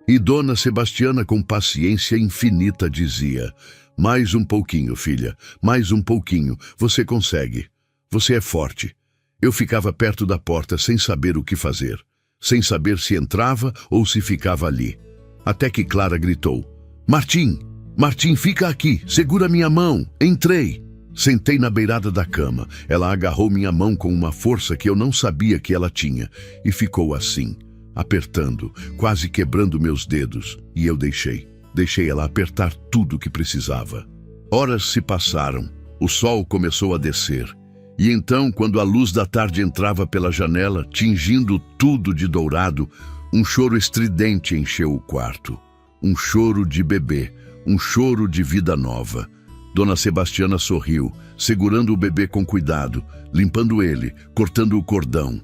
E Dona Sebastiana, com paciência infinita, dizia: mais um pouquinho, filha, mais um pouquinho, você consegue, você é forte. Eu ficava perto da porta sem saber o que fazer, sem saber se entrava ou se ficava ali. Até que Clara gritou: Martim, Martim, fica aqui, segura minha mão. Entrei. Sentei na beirada da cama. Ela agarrou minha mão com uma força que eu não sabia que ela tinha e ficou assim, apertando, quase quebrando meus dedos. E eu deixei ela apertar tudo o que precisava. Horas se passaram, o sol começou a descer. E então, quando a luz da tarde entrava pela janela, tingindo tudo de dourado, um choro estridente encheu o quarto. Um choro de bebê, um choro de vida nova. Dona Sebastiana sorriu, segurando o bebê com cuidado, limpando ele, cortando o cordão.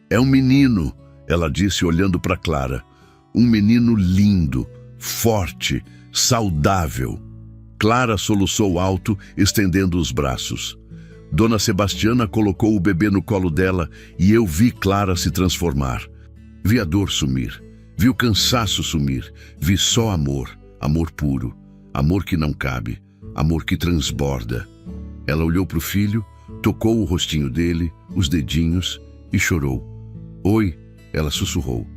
É um menino, ela disse olhando para Clara. Um menino lindo, forte, saudável. Clara soluçou alto, estendendo os braços. Dona Sebastiana colocou o bebê no colo dela e eu vi Clara se transformar. Vi a dor sumir, vi o cansaço sumir, vi só amor, amor puro, amor que não cabe, amor que transborda. Ela olhou para o filho, tocou o rostinho dele, os dedinhos e chorou. Oi, ela sussurrou.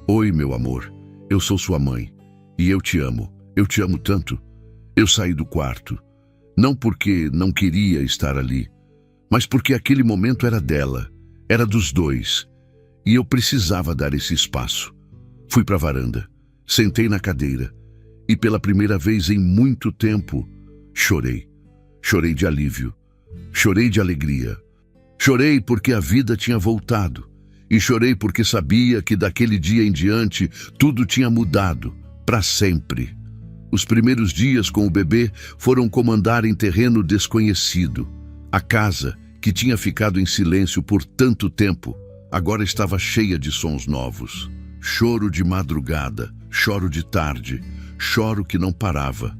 Oi, meu amor, eu sou sua mãe e eu te amo tanto. Eu saí do quarto, não porque não queria estar ali, mas porque aquele momento era dela, era dos dois, e eu precisava dar esse espaço. Fui para a varanda, sentei na cadeira, e pela primeira vez em muito tempo, chorei. Chorei de alívio, chorei de alegria. Chorei porque a vida tinha voltado, e chorei porque sabia que daquele dia em diante tudo tinha mudado, para sempre. Os primeiros dias com o bebê foram como andar em terreno desconhecido. A casa, que tinha ficado em silêncio por tanto tempo, agora estava cheia de sons novos. Choro de madrugada, choro de tarde, choro que não parava.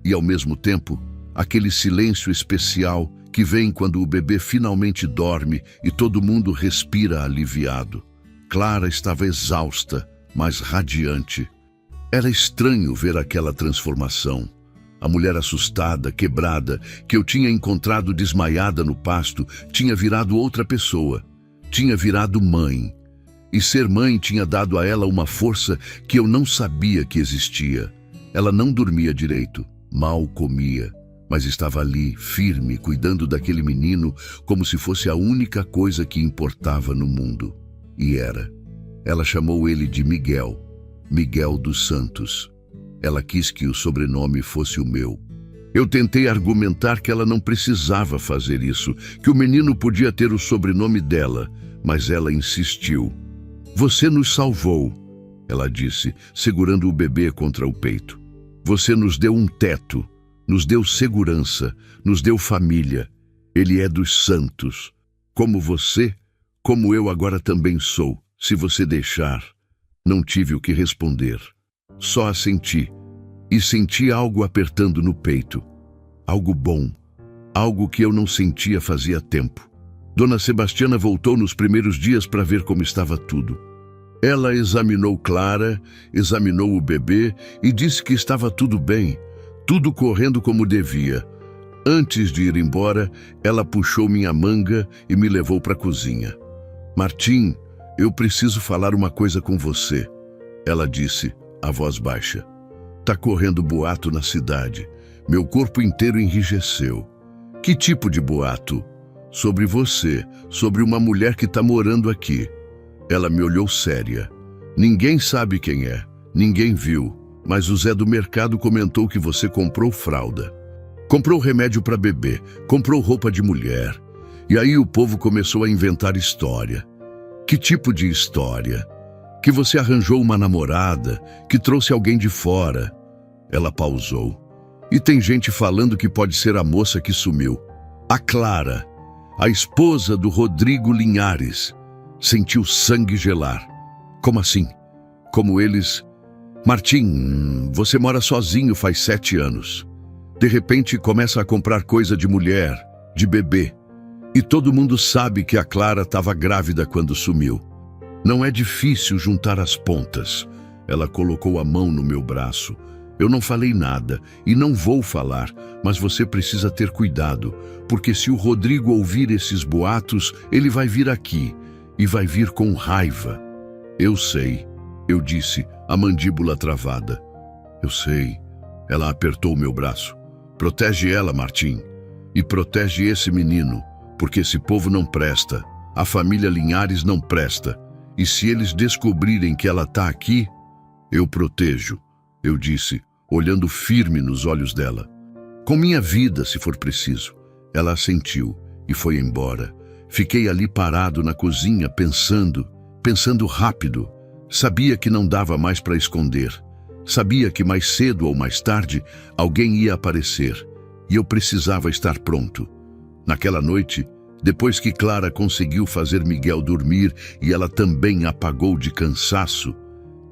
E ao mesmo tempo, aquele silêncio especial que vem quando o bebê finalmente dorme e todo mundo respira aliviado. Clara estava exausta, mas radiante. Era estranho ver aquela transformação. A mulher assustada, quebrada, que eu tinha encontrado desmaiada no pasto, tinha virado outra pessoa. Tinha virado mãe. E ser mãe tinha dado a ela uma força que eu não sabia que existia. Ela não dormia direito, mal comia, mas estava ali, firme, cuidando daquele menino como se fosse a única coisa que importava no mundo. E era. Ela chamou ele de Miguel, Miguel dos Santos. Ela quis que o sobrenome fosse o meu. Eu tentei argumentar que ela não precisava fazer isso, que o menino podia ter o sobrenome dela, mas ela insistiu. Você nos salvou, ela disse, segurando o bebê contra o peito. Você nos deu um teto, nos deu segurança, nos deu família. Ele é dos santos. Como você, como eu agora também sou, se você deixar. Não tive o que responder. Só assenti. E senti algo apertando no peito. Algo bom. Algo que eu não sentia fazia tempo. Dona Sebastiana voltou nos primeiros dias para ver como estava tudo. Ela examinou Clara, examinou o bebê e disse que estava tudo bem, tudo correndo como devia. Antes de ir embora, ela puxou minha manga e me levou para a cozinha. Martim, eu preciso falar uma coisa com você, ela disse, a voz baixa. Tá correndo boato na cidade. Meu corpo inteiro enrijeceu. Que tipo de boato? Sobre você, sobre uma mulher que tá morando aqui. Ela me olhou séria. Ninguém sabe quem é, ninguém viu, mas o Zé do mercado comentou que você comprou fralda. Comprou remédio para bebê, comprou roupa de mulher. E aí o povo começou a inventar história. Que tipo de história? Que você arranjou uma namorada, que trouxe alguém de fora. Ela pausou. E tem gente falando que pode ser a moça que sumiu. A Clara, a esposa do Rodrigo Linhares. Sentiu sangue gelar. Como assim? Como eles... Martim, você mora sozinho faz 7 anos. De repente começa a comprar coisa de mulher, de bebê. E todo mundo sabe que a Clara estava grávida quando sumiu. Não é difícil juntar as pontas. Ela colocou a mão no meu braço. Eu não falei nada e não vou falar, mas você precisa ter cuidado, porque se o Rodrigo ouvir esses boatos, ele vai vir aqui e vai vir com raiva. Eu sei, eu disse, a mandíbula travada. Eu sei. Ela apertou meu braço. Protege ela, Martim, e protege esse menino, porque esse povo não presta, a família Linhares não presta, e se eles descobrirem que ela está aqui, eu protejo, eu disse, olhando firme nos olhos dela. Com minha vida, se for preciso. Ela assentiu e foi embora. Fiquei ali parado na cozinha, pensando rápido. Sabia que não dava mais para esconder. Sabia que mais cedo ou mais tarde alguém ia aparecer e eu precisava estar pronto. Naquela noite, depois que Clara conseguiu fazer Miguel dormir e ela também apagou de cansaço,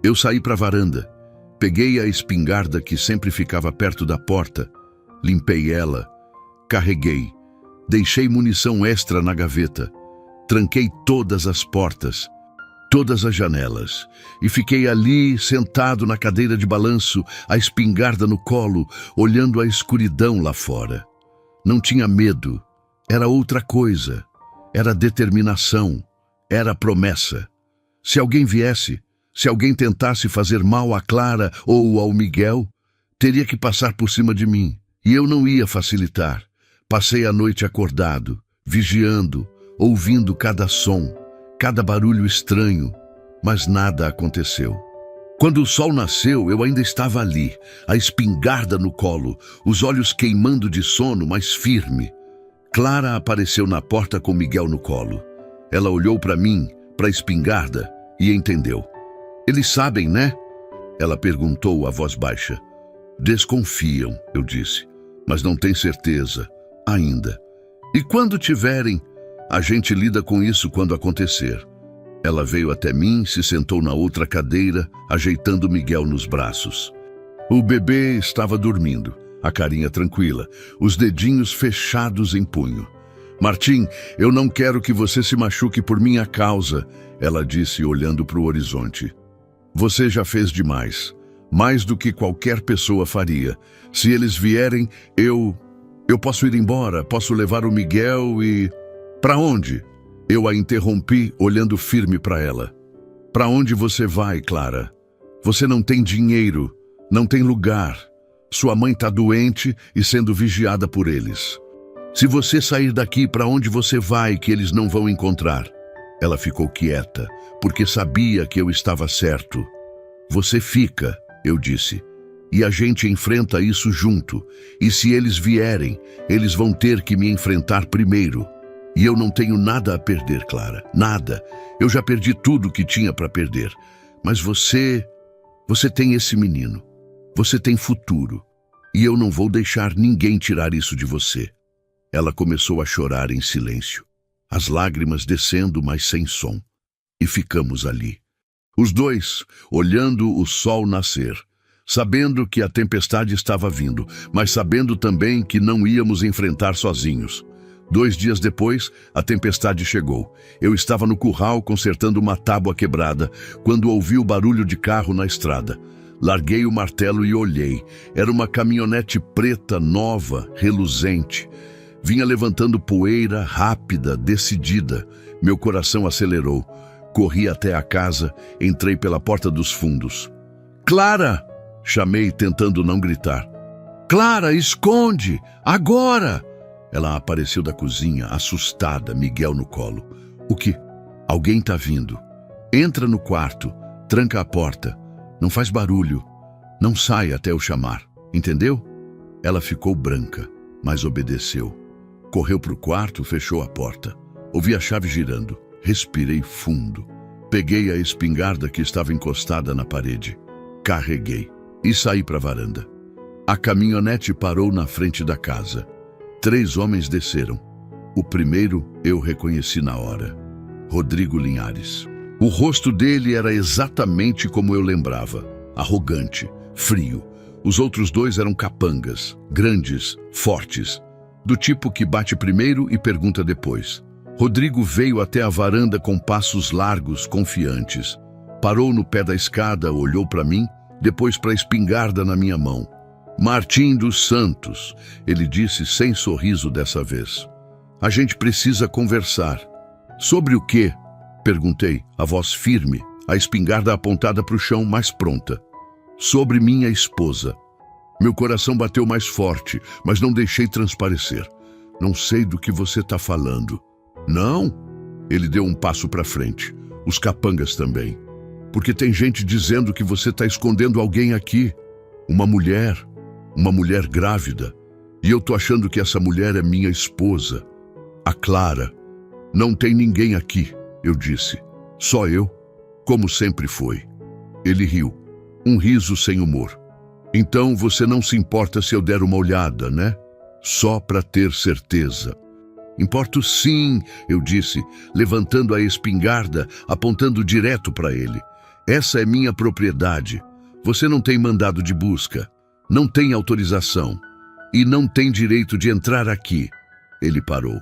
eu saí para a varanda. Peguei a espingarda que sempre ficava perto da porta, limpei ela, carreguei, deixei munição extra na gaveta, tranquei todas as portas, todas as janelas, e fiquei ali sentado na cadeira de balanço, a espingarda no colo, olhando a escuridão lá fora. Não tinha medo, era outra coisa, era determinação, era promessa. Se alguém viesse, se alguém tentasse fazer mal a Clara ou ao Miguel, teria que passar por cima de mim, e eu não ia facilitar. Passei a noite acordado, vigiando, ouvindo cada som, cada barulho estranho, mas nada aconteceu. Quando o sol nasceu, eu ainda estava ali, a espingarda no colo, os olhos queimando de sono, mas firme. Clara apareceu na porta com Miguel no colo. Ela olhou para mim, para a espingarda, e entendeu. Eles sabem, né? Ela perguntou a voz baixa. Desconfiam, eu disse, mas não tem certeza, ainda. E quando tiverem, a gente lida com isso quando acontecer. Ela veio até mim, se sentou na outra cadeira, ajeitando Miguel nos braços. O bebê estava dormindo, a carinha tranquila, os dedinhos fechados em punho. Martim, eu não quero que você se machuque por minha causa, ela disse olhando para o horizonte. Você já fez demais, mais do que qualquer pessoa faria. Se eles vierem, eu posso ir embora, posso levar o Miguel e... Para onde? Eu a interrompi, olhando firme para ela. Para onde você vai, Clara? Você não tem dinheiro, não tem lugar. Sua mãe está doente e sendo vigiada por eles. Se você sair daqui, para onde você vai que eles não vão encontrar? Ela ficou quieta, porque sabia que eu estava certo. Você fica, eu disse. E a gente enfrenta isso junto. E se eles vierem, eles vão ter que me enfrentar primeiro. E eu não tenho nada a perder, Clara. Nada. Eu já perdi tudo que tinha para perder. Mas você tem esse menino. Você tem futuro. E eu não vou deixar ninguém tirar isso de você. Ela começou a chorar em silêncio, as lágrimas descendo, mas sem som. E ficamos ali, os dois, olhando o sol nascer, sabendo que a tempestade estava vindo, mas sabendo também que não íamos enfrentar sozinhos. 2 dias depois, a tempestade chegou. Eu estava no curral consertando uma tábua quebrada, quando ouvi o barulho de carro na estrada. Larguei o martelo e olhei. Era uma caminhonete preta, nova, reluzente. Vinha levantando poeira, rápida, decidida. Meu coração acelerou. Corri até a casa, entrei pela porta dos fundos. "Clara!" chamei, tentando não gritar. "Clara, esconde! Agora!" Ela apareceu da cozinha, assustada, Miguel no colo. "O que? Alguém tá vindo. Entra no quarto, tranca a porta. Não faz barulho. Não sai até eu chamar. Entendeu?" Ela ficou branca, mas obedeceu. Correu para o quarto, fechou a porta. Ouvi a chave girando. Respirei fundo. Peguei a espingarda que estava encostada na parede. Carreguei e saí para a varanda. A caminhonete parou na frente da casa. 3 homens desceram. O primeiro eu reconheci na hora. Rodrigo Linhares. O rosto dele era exatamente como eu lembrava. Arrogante, frio. Os outros 2 eram capangas, grandes, fortes. Do tipo que bate primeiro e pergunta depois. Rodrigo veio até a varanda com passos largos, confiantes. Parou no pé da escada, olhou para mim, depois para a espingarda na minha mão. "Martim dos Santos", ele disse sem sorriso dessa vez. "A gente precisa conversar." "Sobre o quê?" perguntei, a voz firme, a espingarda apontada para o chão, mais pronta. "Sobre minha esposa." Meu coração bateu mais forte, mas não deixei transparecer. "Não sei do que você está falando." "Não?" Ele deu um passo para frente. "Os capangas também. Porque tem gente dizendo que você está escondendo alguém aqui. Uma mulher grávida. E eu tô achando que essa mulher é minha esposa, a Clara." "Não tem ninguém aqui", eu disse. "Só eu, como sempre foi." Ele riu, um riso sem humor. "Então você não se importa se eu der uma olhada, né? Só para ter certeza." "Importo sim", eu disse, levantando a espingarda, apontando direto para ele. "Essa é minha propriedade. Você não tem mandado de busca, não tem autorização e não tem direito de entrar aqui." Ele parou.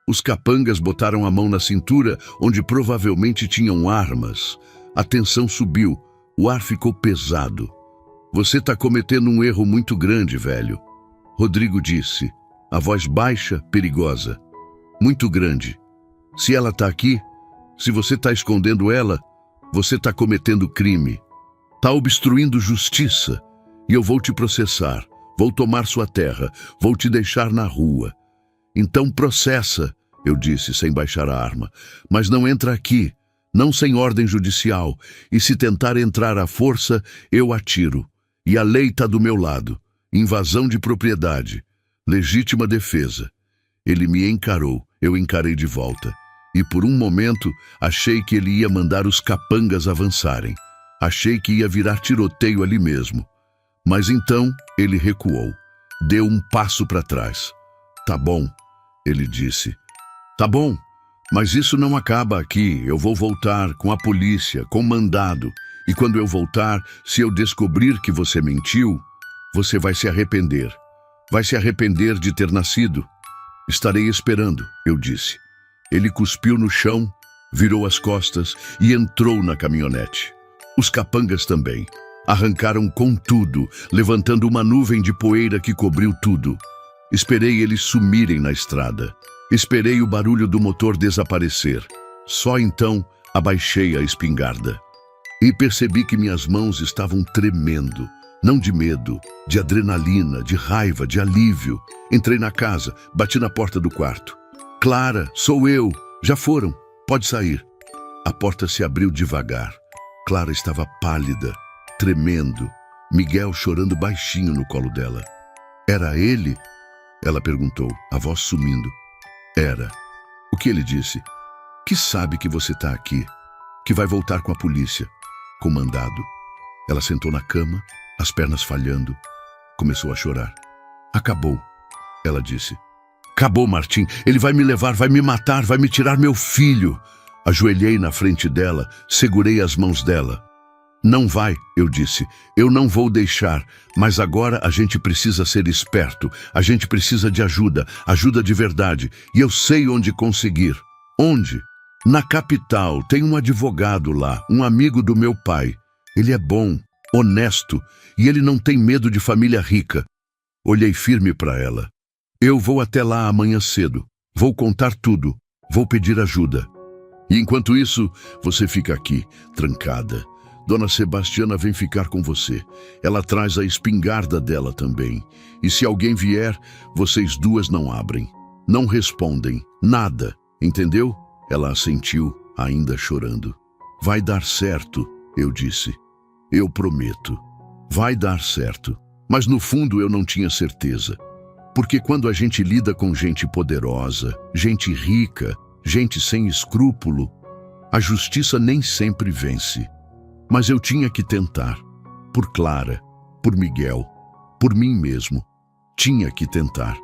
Os capangas botaram a mão na cintura, onde provavelmente tinham armas. A tensão subiu, o ar ficou pesado. "Você está cometendo um erro muito grande, velho", Rodrigo disse, a voz baixa, perigosa. "Muito grande. Se ela está aqui, se você está escondendo ela, você está cometendo crime. Está obstruindo justiça. E eu vou te processar, vou tomar sua terra, vou te deixar na rua." "Então processa", eu disse sem baixar a arma. "Mas não entra aqui, não sem ordem judicial. E se tentar entrar à força, eu atiro. E a lei está do meu lado. Invasão de propriedade. Legítima defesa." Ele me encarou, eu encarei de volta. E por um momento, achei que ele ia mandar os capangas avançarem. Achei que ia virar tiroteio ali mesmo. Mas então, ele recuou. Deu um passo para trás. "Tá bom", ele disse. "Tá bom, mas isso não acaba aqui. Eu vou voltar com a polícia, com mandado. E quando eu voltar, se eu descobrir que você mentiu, você vai se arrepender. Vai se arrepender de ter nascido." "Estarei esperando", eu disse. Ele cuspiu no chão, virou as costas e entrou na caminhonete. Os capangas também. Arrancaram com tudo, levantando uma nuvem de poeira que cobriu tudo. Esperei eles sumirem na estrada. Esperei o barulho do motor desaparecer. Só então abaixei a espingarda. E percebi que minhas mãos estavam tremendo. Não de medo, de adrenalina, de raiva, de alívio. Entrei na casa, bati na porta do quarto. "Clara, sou eu. Já foram. Pode sair." A porta se abriu devagar. Clara estava pálida, tremendo. Miguel chorando baixinho no colo dela. Era ele? Ela perguntou, a voz sumindo. Era. O que ele disse? Que sabe que você está aqui, que vai voltar com a polícia. Com mandado. Ela sentou na cama, as pernas falhando. Começou a chorar. Acabou, ela disse. Acabou, Martim. Ele vai me levar, vai me matar, vai me tirar meu filho. Ajoelhei na frente dela, segurei as mãos dela. Não vai, eu disse. Eu não vou deixar, mas agora a gente precisa ser esperto. A gente precisa de ajuda, ajuda de verdade. E eu sei onde conseguir. Onde? Na capital, tem um advogado lá, um amigo do meu pai. Ele é bom, honesto, e ele não tem medo de família rica. Olhei firme para ela. Eu vou até lá amanhã cedo. Vou contar tudo. Vou pedir ajuda. E enquanto isso, você fica aqui, trancada. Dona Sebastiana vem ficar com você. Ela traz a espingarda dela também. E se alguém vier, vocês duas não abrem. Não respondem. Nada. Entendeu? Ela assentiu, ainda chorando. Vai dar certo, eu disse. Eu prometo. Vai dar certo. Mas no fundo eu não tinha certeza. Porque quando a gente lida com gente poderosa, gente rica, gente sem escrúpulo, a justiça nem sempre vence. Mas eu tinha que tentar. Por Clara, por Miguel, por mim mesmo. Tinha que tentar.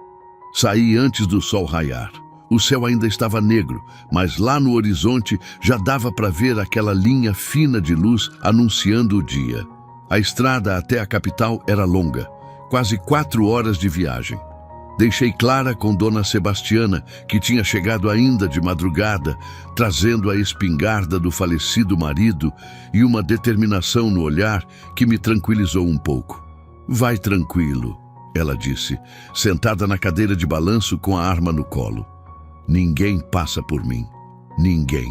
Saí antes do sol raiar. O céu ainda estava negro, mas lá no horizonte já dava para ver aquela linha fina de luz anunciando o dia. A estrada até a capital era longa, quase 4 horas de viagem. Deixei Clara com Dona Sebastiana, que tinha chegado ainda de madrugada, trazendo a espingarda do falecido marido e uma determinação no olhar que me tranquilizou um pouco. Vai tranquilo, ela disse, sentada na cadeira de balanço com a arma no colo. Ninguém passa por mim. Ninguém.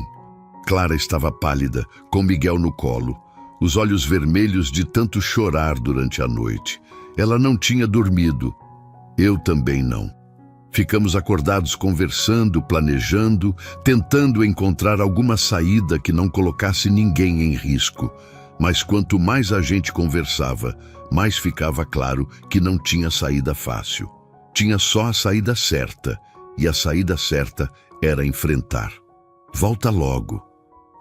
Clara estava pálida, com Miguel no colo, os olhos vermelhos de tanto chorar durante a noite. Ela não tinha dormido. Eu também não. Ficamos acordados conversando, planejando, tentando encontrar alguma saída que não colocasse ninguém em risco. Mas quanto mais a gente conversava, mais ficava claro que não tinha saída fácil. Tinha só a saída certa, e a saída certa era enfrentar. Volta logo,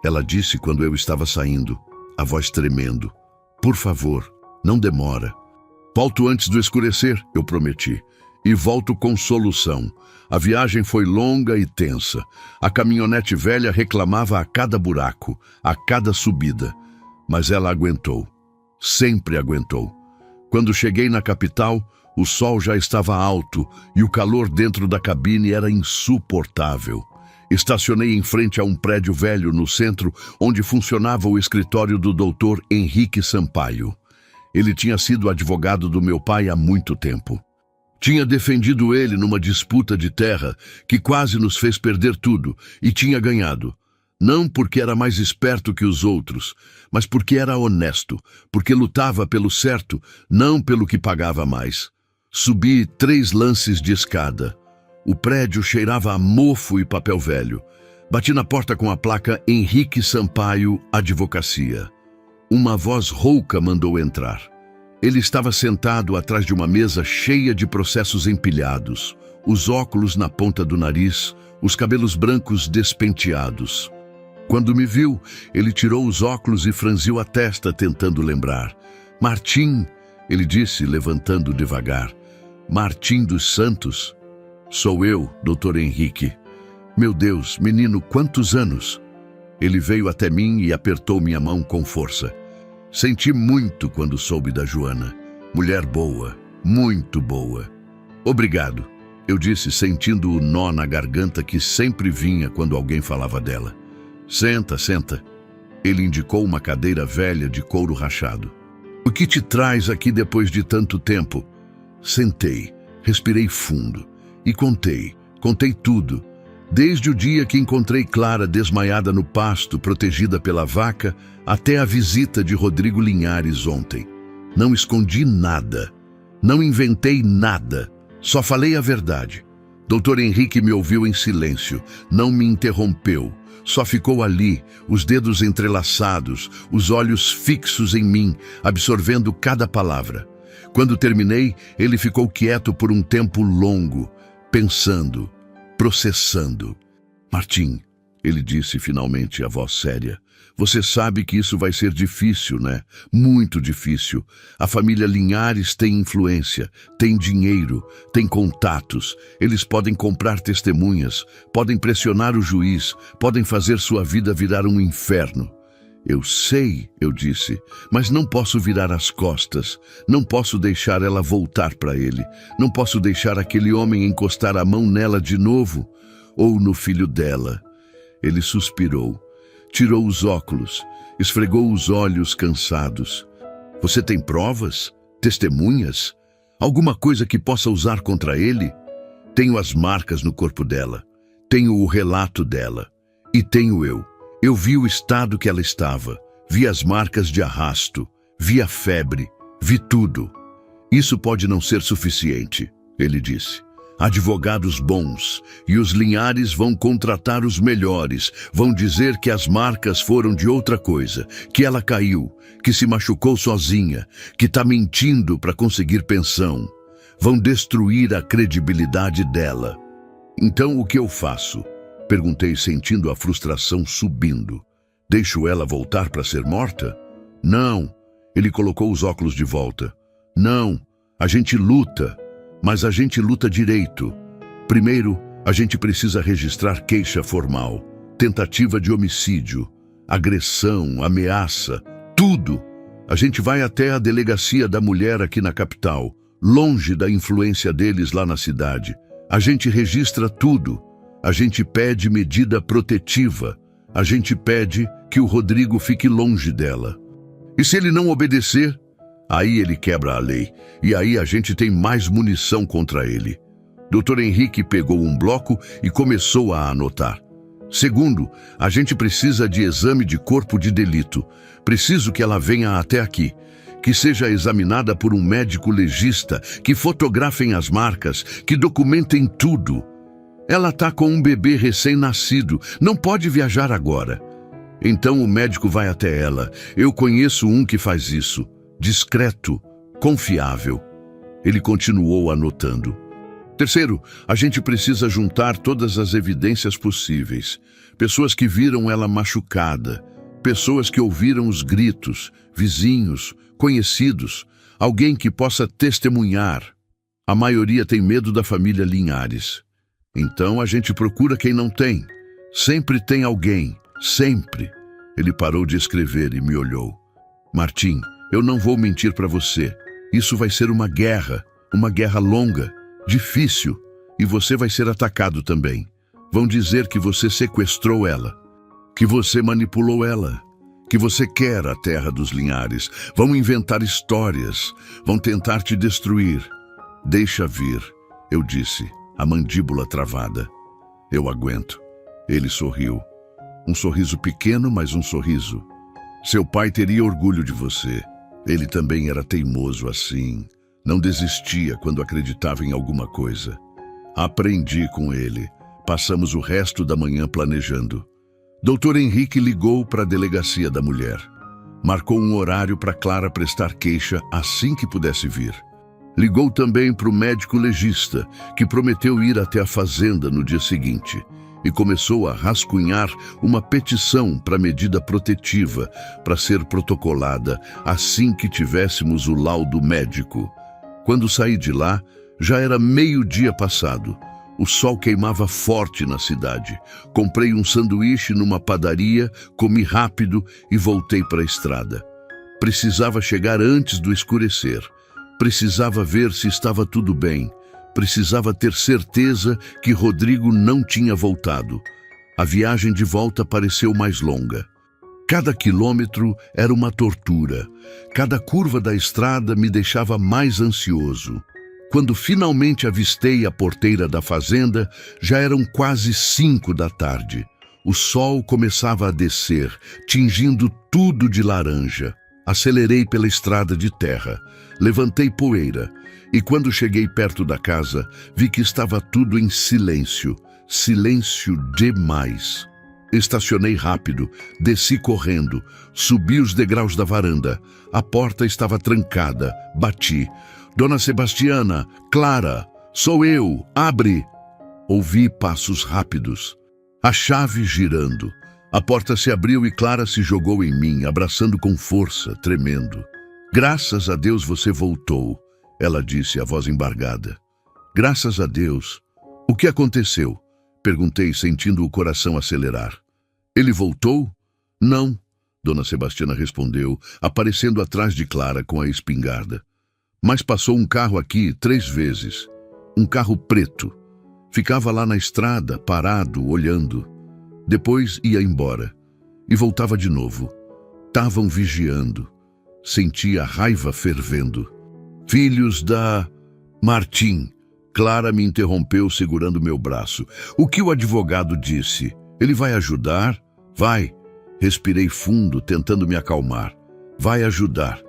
ela disse quando eu estava saindo, a voz tremendo. Por favor, não demora. Volto antes do escurecer, eu prometi. E volto com solução. A viagem foi longa e tensa. A caminhonete velha reclamava a cada buraco, a cada subida. Mas ela aguentou. Sempre aguentou. Quando cheguei na capital, o sol já estava alto e o calor dentro da cabine era insuportável. Estacionei em frente a um prédio velho no centro, onde funcionava o escritório do Dr. Henrique Sampaio. Ele tinha sido advogado do meu pai há muito tempo. Tinha defendido ele numa disputa de terra que quase nos fez perder tudo e tinha ganhado. Não porque era mais esperto que os outros, mas porque era honesto, porque lutava pelo certo, não pelo que pagava mais. Subi 3 lances de escada. O prédio cheirava a mofo e papel velho. Bati na porta com a placa Henrique Sampaio, Advocacia. Uma voz rouca mandou entrar. Ele estava sentado atrás de uma mesa cheia de processos empilhados, os óculos na ponta do nariz, os cabelos brancos despenteados. Quando me viu, ele tirou os óculos e franziu a testa, tentando lembrar. Martim, ele disse, levantando devagar. Martim dos Santos? Sou eu, Dr. Henrique. Meu Deus, menino, quantos anos? Ele veio até mim e apertou minha mão com força. Senti muito quando soube da Joana. Mulher boa, muito boa. Obrigado, eu disse, sentindo o nó na garganta que sempre vinha quando alguém falava dela. Senta, senta. Ele indicou uma cadeira velha de couro rachado. O que te traz aqui depois de tanto tempo? Sentei, respirei fundo e contei tudo. Desde o dia que encontrei Clara desmaiada no pasto, protegida pela vaca, até a visita de Rodrigo Linhares ontem. Não escondi nada. Não inventei nada. Só falei a verdade. Dr. Henrique me ouviu em silêncio. Não me interrompeu. Só ficou ali, os dedos entrelaçados, os olhos fixos em mim, absorvendo cada palavra. Quando terminei, ele ficou quieto por um tempo longo, pensando, processando. Martim, ele disse finalmente, a voz séria, você sabe que isso vai ser difícil, né? Muito difícil. A família Linhares tem influência, tem dinheiro, tem contatos. Eles podem comprar testemunhas, podem pressionar o juiz, podem fazer sua vida virar um inferno. Eu sei, eu disse, mas não posso virar as costas. Não posso deixar ela voltar para ele. Não posso deixar aquele homem encostar a mão nela de novo, ou no filho dela. Ele suspirou. Tirou os óculos, esfregou os olhos cansados. Você tem provas? Testemunhas? Alguma coisa que possa usar contra ele? Tenho as marcas no corpo dela. Tenho o relato dela. E tenho eu. Eu vi o estado que ela estava. Vi as marcas de arrasto. Vi a febre. Vi tudo. Isso pode não ser suficiente, ele disse. Advogados bons, e os Linhares vão contratar os melhores, vão dizer que as marcas foram de outra coisa, que ela caiu, que se machucou sozinha, que está mentindo para conseguir pensão. Vão destruir a credibilidade dela. Então o que eu faço? Perguntei, sentindo a frustração subindo. Deixo ela voltar para ser morta? Não. Ele colocou os óculos de volta. Não, a gente luta. Mas a gente luta direito. Primeiro, a gente precisa registrar queixa formal, tentativa de homicídio, agressão, ameaça, tudo. A gente vai até a delegacia da mulher aqui na capital, longe da influência deles lá na cidade. A gente registra tudo. A gente pede medida protetiva. A gente pede que o Rodrigo fique longe dela. E se ele não obedecer? Aí ele quebra a lei, e aí a gente tem mais munição contra ele. Dr. Henrique pegou um bloco e começou a anotar. Segundo, a gente precisa de exame de corpo de delito. Preciso que ela venha até aqui, que seja examinada por um médico legista, que fotografem as marcas, que documentem tudo. Ela está com um bebê recém-nascido, não pode viajar agora. Então o médico vai até ela. Eu conheço um que faz isso. Discreto, confiável. Ele continuou anotando. Terceiro, a gente precisa juntar todas as evidências possíveis. Pessoas que viram ela machucada, pessoas que ouviram os gritos, vizinhos, conhecidos, alguém que possa testemunhar. A maioria tem medo da família Linhares. Então a gente procura quem não tem. Sempre tem alguém, sempre. Ele parou de escrever e me olhou. Martim, eu não vou mentir para você. Isso vai ser uma guerra longa, difícil, e você vai ser atacado também. Vão dizer que você sequestrou ela, que você manipulou ela, que você quer a terra dos Linhares. Vão inventar histórias, vão tentar te destruir. Deixa vir, eu disse, a mandíbula travada. Eu aguento. Ele sorriu. Um sorriso pequeno, mas um sorriso. Seu pai teria orgulho de você. Ele também era teimoso assim. Não desistia quando acreditava em alguma coisa. Aprendi com ele. Passamos o resto da manhã planejando. Dr. Henrique ligou para a delegacia da mulher. Marcou um horário para Clara prestar queixa assim que pudesse vir. Ligou também para o médico legista, que prometeu ir até a fazenda no dia seguinte. E começou a rascunhar uma petição para medida protetiva, para ser protocolada assim que tivéssemos o laudo médico. Quando saí de lá, já era meio-dia passado. O sol queimava forte na cidade. Comprei um sanduíche numa padaria, comi rápido e voltei para a estrada. Precisava chegar antes do escurecer. Precisava ver se estava tudo bem. Precisava ter certeza que Rodrigo não tinha voltado. A viagem de volta pareceu mais longa. Cada quilômetro era uma tortura. Cada curva da estrada me deixava mais ansioso. Quando finalmente avistei a porteira da fazenda, já eram quase 5 da tarde. O sol começava a descer, tingindo tudo de laranja. Acelerei pela estrada de terra. Levantei poeira. E quando cheguei perto da casa, vi que estava tudo em silêncio. Silêncio demais. Estacionei rápido, desci correndo, subi os degraus da varanda. A porta estava trancada. Bati. Dona Sebastiana, Clara, sou eu, abre! Ouvi passos rápidos. A chave girando. A porta se abriu e Clara se jogou em mim, abraçando com força, tremendo. Graças a Deus você voltou, ela disse, a voz embargada. Graças a Deus. O que aconteceu? Perguntei, sentindo o coração acelerar. Ele voltou? Não, Dona Sebastiana respondeu, aparecendo atrás de Clara com a espingarda. Mas passou um carro aqui 3 vezes. Um carro preto. Ficava lá na estrada, parado, olhando. Depois ia embora. E voltava de novo. Estavam vigiando. Sentia a raiva fervendo. Filhos da... Martim. Clara me interrompeu segurando meu braço. O que o advogado disse? Ele vai ajudar? Vai. Respirei fundo, tentando me acalmar. Vai ajudar.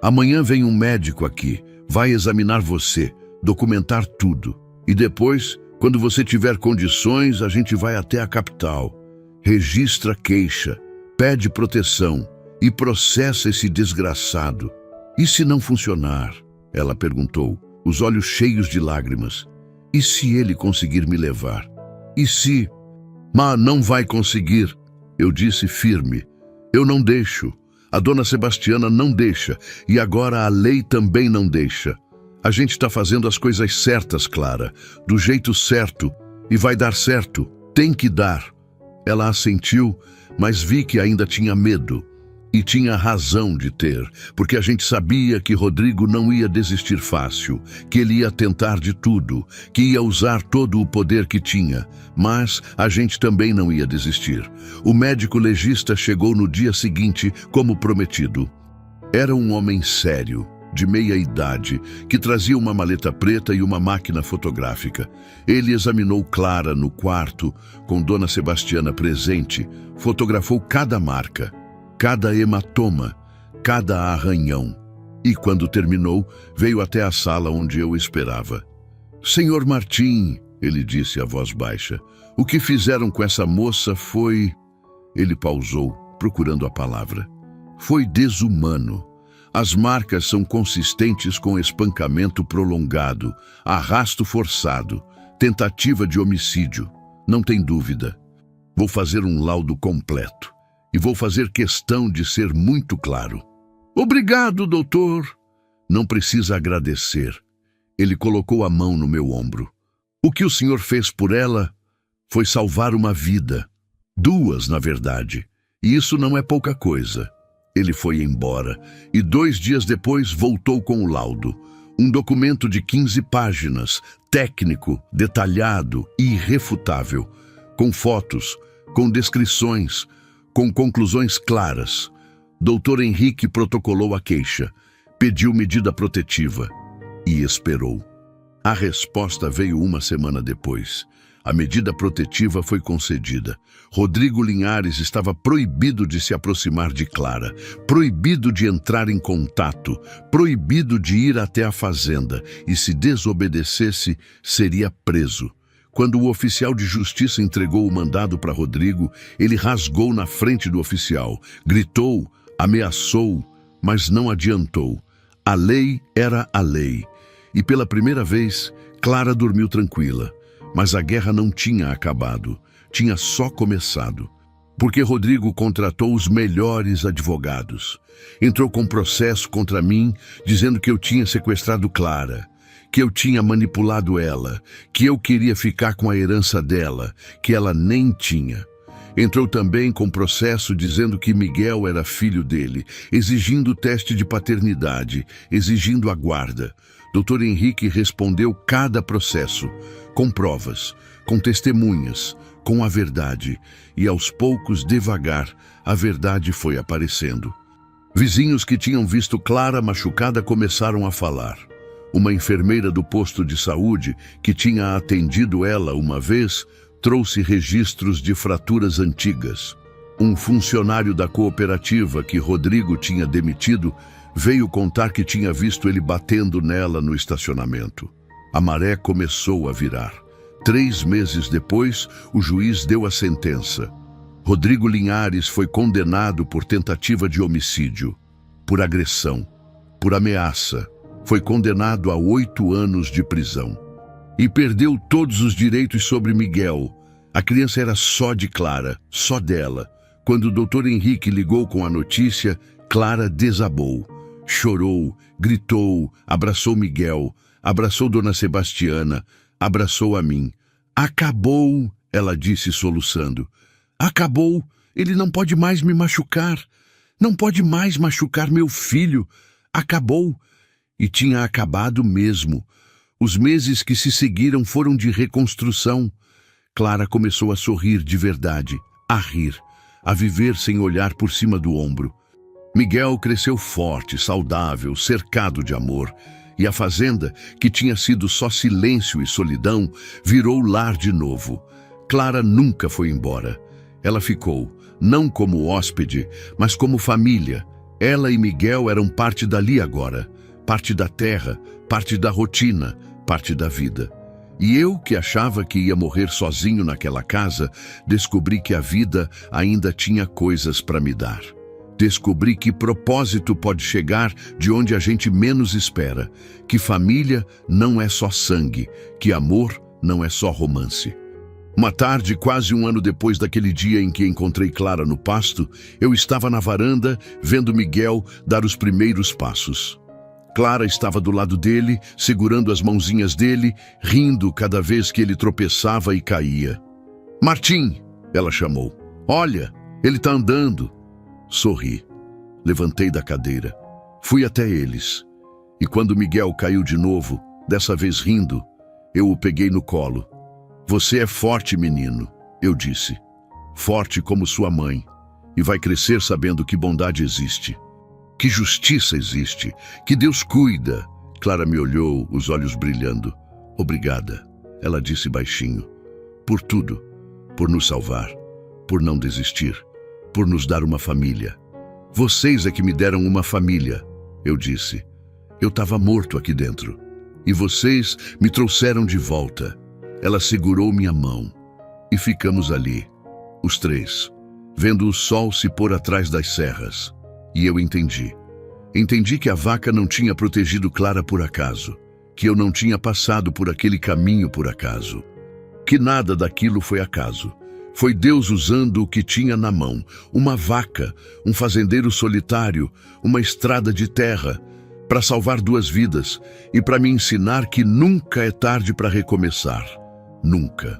Amanhã vem um médico aqui. Vai examinar você, documentar tudo. E depois, quando você tiver condições, a gente vai até a capital. Registra queixa, pede proteção e processa esse desgraçado. E se não funcionar? Ela perguntou, os olhos cheios de lágrimas. E se ele conseguir me levar? E se... Mas não vai conseguir, eu disse firme. Eu não deixo. A Dona Sebastiana não deixa. E agora a lei também não deixa. A gente está fazendo as coisas certas, Clara. Do jeito certo. E vai dar certo. Tem que dar. Ela assentiu, mas vi que ainda tinha medo. E tinha razão de ter, porque a gente sabia que Rodrigo não ia desistir fácil, que ele ia tentar de tudo, que ia usar todo o poder que tinha, mas a gente também não ia desistir. O médico legista chegou no dia seguinte, como prometido. Era um homem sério, de meia idade, que trazia uma maleta preta e uma máquina fotográfica. Ele examinou Clara no quarto, com Dona Sebastiana presente, fotografou cada marca, cada hematoma, cada arranhão. E quando terminou, veio até a sala onde eu esperava. Senhor Martim, ele disse a voz baixa, o que fizeram com essa moça foi... Ele pausou, procurando a palavra. Foi desumano. As marcas são consistentes com espancamento prolongado, arrasto forçado, tentativa de homicídio. Não tem dúvida. Vou fazer um laudo completo. E vou fazer questão de ser muito claro. Obrigado, doutor. Não precisa agradecer. Ele colocou a mão no meu ombro. O que o senhor fez por ela foi salvar uma vida. 2, na verdade. E isso não é pouca coisa. Ele foi embora e 2 dias depois voltou com o laudo. Um documento de 15 páginas, técnico, detalhado e irrefutável, com fotos, com descrições, com conclusões claras. Dr. Henrique protocolou a queixa, pediu medida protetiva e esperou. A resposta veio 1 semana depois. A medida protetiva foi concedida. Rodrigo Linhares estava proibido de se aproximar de Clara, proibido de entrar em contato, proibido de ir até a fazenda e, se desobedecesse, seria preso. Quando o oficial de justiça entregou o mandado para Rodrigo, ele rasgou na frente do oficial, gritou, ameaçou, mas não adiantou. A lei era a lei. E pela primeira vez, Clara dormiu tranquila. Mas a guerra não tinha acabado, tinha só começado. Porque Rodrigo contratou os melhores advogados. Entrou com processo contra mim, dizendo que eu tinha sequestrado Clara, que eu tinha manipulado ela, que eu queria ficar com a herança dela, que ela nem tinha. Entrou também com processo dizendo que Miguel era filho dele, exigindo o teste de paternidade, exigindo a guarda. Dr. Henrique respondeu cada processo, com provas, com testemunhas, com a verdade, e aos poucos, devagar, a verdade foi aparecendo. Vizinhos que tinham visto Clara machucada começaram a falar. Uma enfermeira do posto de saúde, que tinha atendido ela uma vez, trouxe registros de fraturas antigas. Um funcionário da cooperativa que Rodrigo tinha demitido veio contar que tinha visto ele batendo nela no estacionamento. A maré começou a virar. 3 meses depois, o juiz deu a sentença. Rodrigo Linhares foi condenado por tentativa de homicídio, por agressão, por ameaça. Foi condenado a 8 anos de prisão. E perdeu todos os direitos sobre Miguel. A criança era só de Clara, só dela. Quando o doutor Henrique ligou com a notícia, Clara desabou. Chorou, gritou, abraçou Miguel, abraçou Dona Sebastiana, abraçou a mim. Acabou, ela disse soluçando. Acabou, ele não pode mais me machucar. Não pode mais machucar meu filho. Acabou. E tinha acabado mesmo. Os meses que se seguiram foram de reconstrução. Clara começou a sorrir de verdade, a rir, a viver sem olhar por cima do ombro. Miguel cresceu forte, saudável, cercado de amor. E a fazenda, que tinha sido só silêncio e solidão, virou lar de novo. Clara nunca foi embora. Ela ficou, não como hóspede, mas como família. Ela e Miguel eram parte dali agora, parte da terra, parte da rotina, parte da vida. E eu, que achava que ia morrer sozinho naquela casa, descobri que a vida ainda tinha coisas para me dar. Descobri que propósito pode chegar de onde a gente menos espera, que família não é só sangue, que amor não é só romance. Uma tarde, quase 1 ano depois daquele dia em que encontrei Clara no pasto, eu estava na varanda, vendo Miguel dar os primeiros passos. Clara estava do lado dele, segurando as mãozinhas dele, rindo cada vez que ele tropeçava e caía. "Martim!" ela chamou. "Olha, ele está andando." Sorri. Levantei da cadeira. Fui até eles. E quando Miguel caiu de novo, dessa vez rindo, eu o peguei no colo. "Você é forte, menino", eu disse. "Forte como sua mãe. E vai crescer sabendo que bondade existe. Que justiça existe, que Deus cuida." Clara me olhou, os olhos brilhando. "Obrigada", ela disse baixinho. "Por tudo, por nos salvar, por não desistir, por nos dar uma família." "Vocês é que me deram uma família", eu disse. "Eu estava morto aqui dentro. E vocês me trouxeram de volta." Ela segurou minha mão. E ficamos ali, os 3, vendo o sol se pôr atrás das serras. E eu entendi. Entendi que a vaca não tinha protegido Clara por acaso, que eu não tinha passado por aquele caminho por acaso, que nada daquilo foi acaso. Foi Deus usando o que tinha na mão, uma vaca, um fazendeiro solitário, uma estrada de terra, para salvar 2 vidas e para me ensinar que nunca é tarde para recomeçar. Nunca.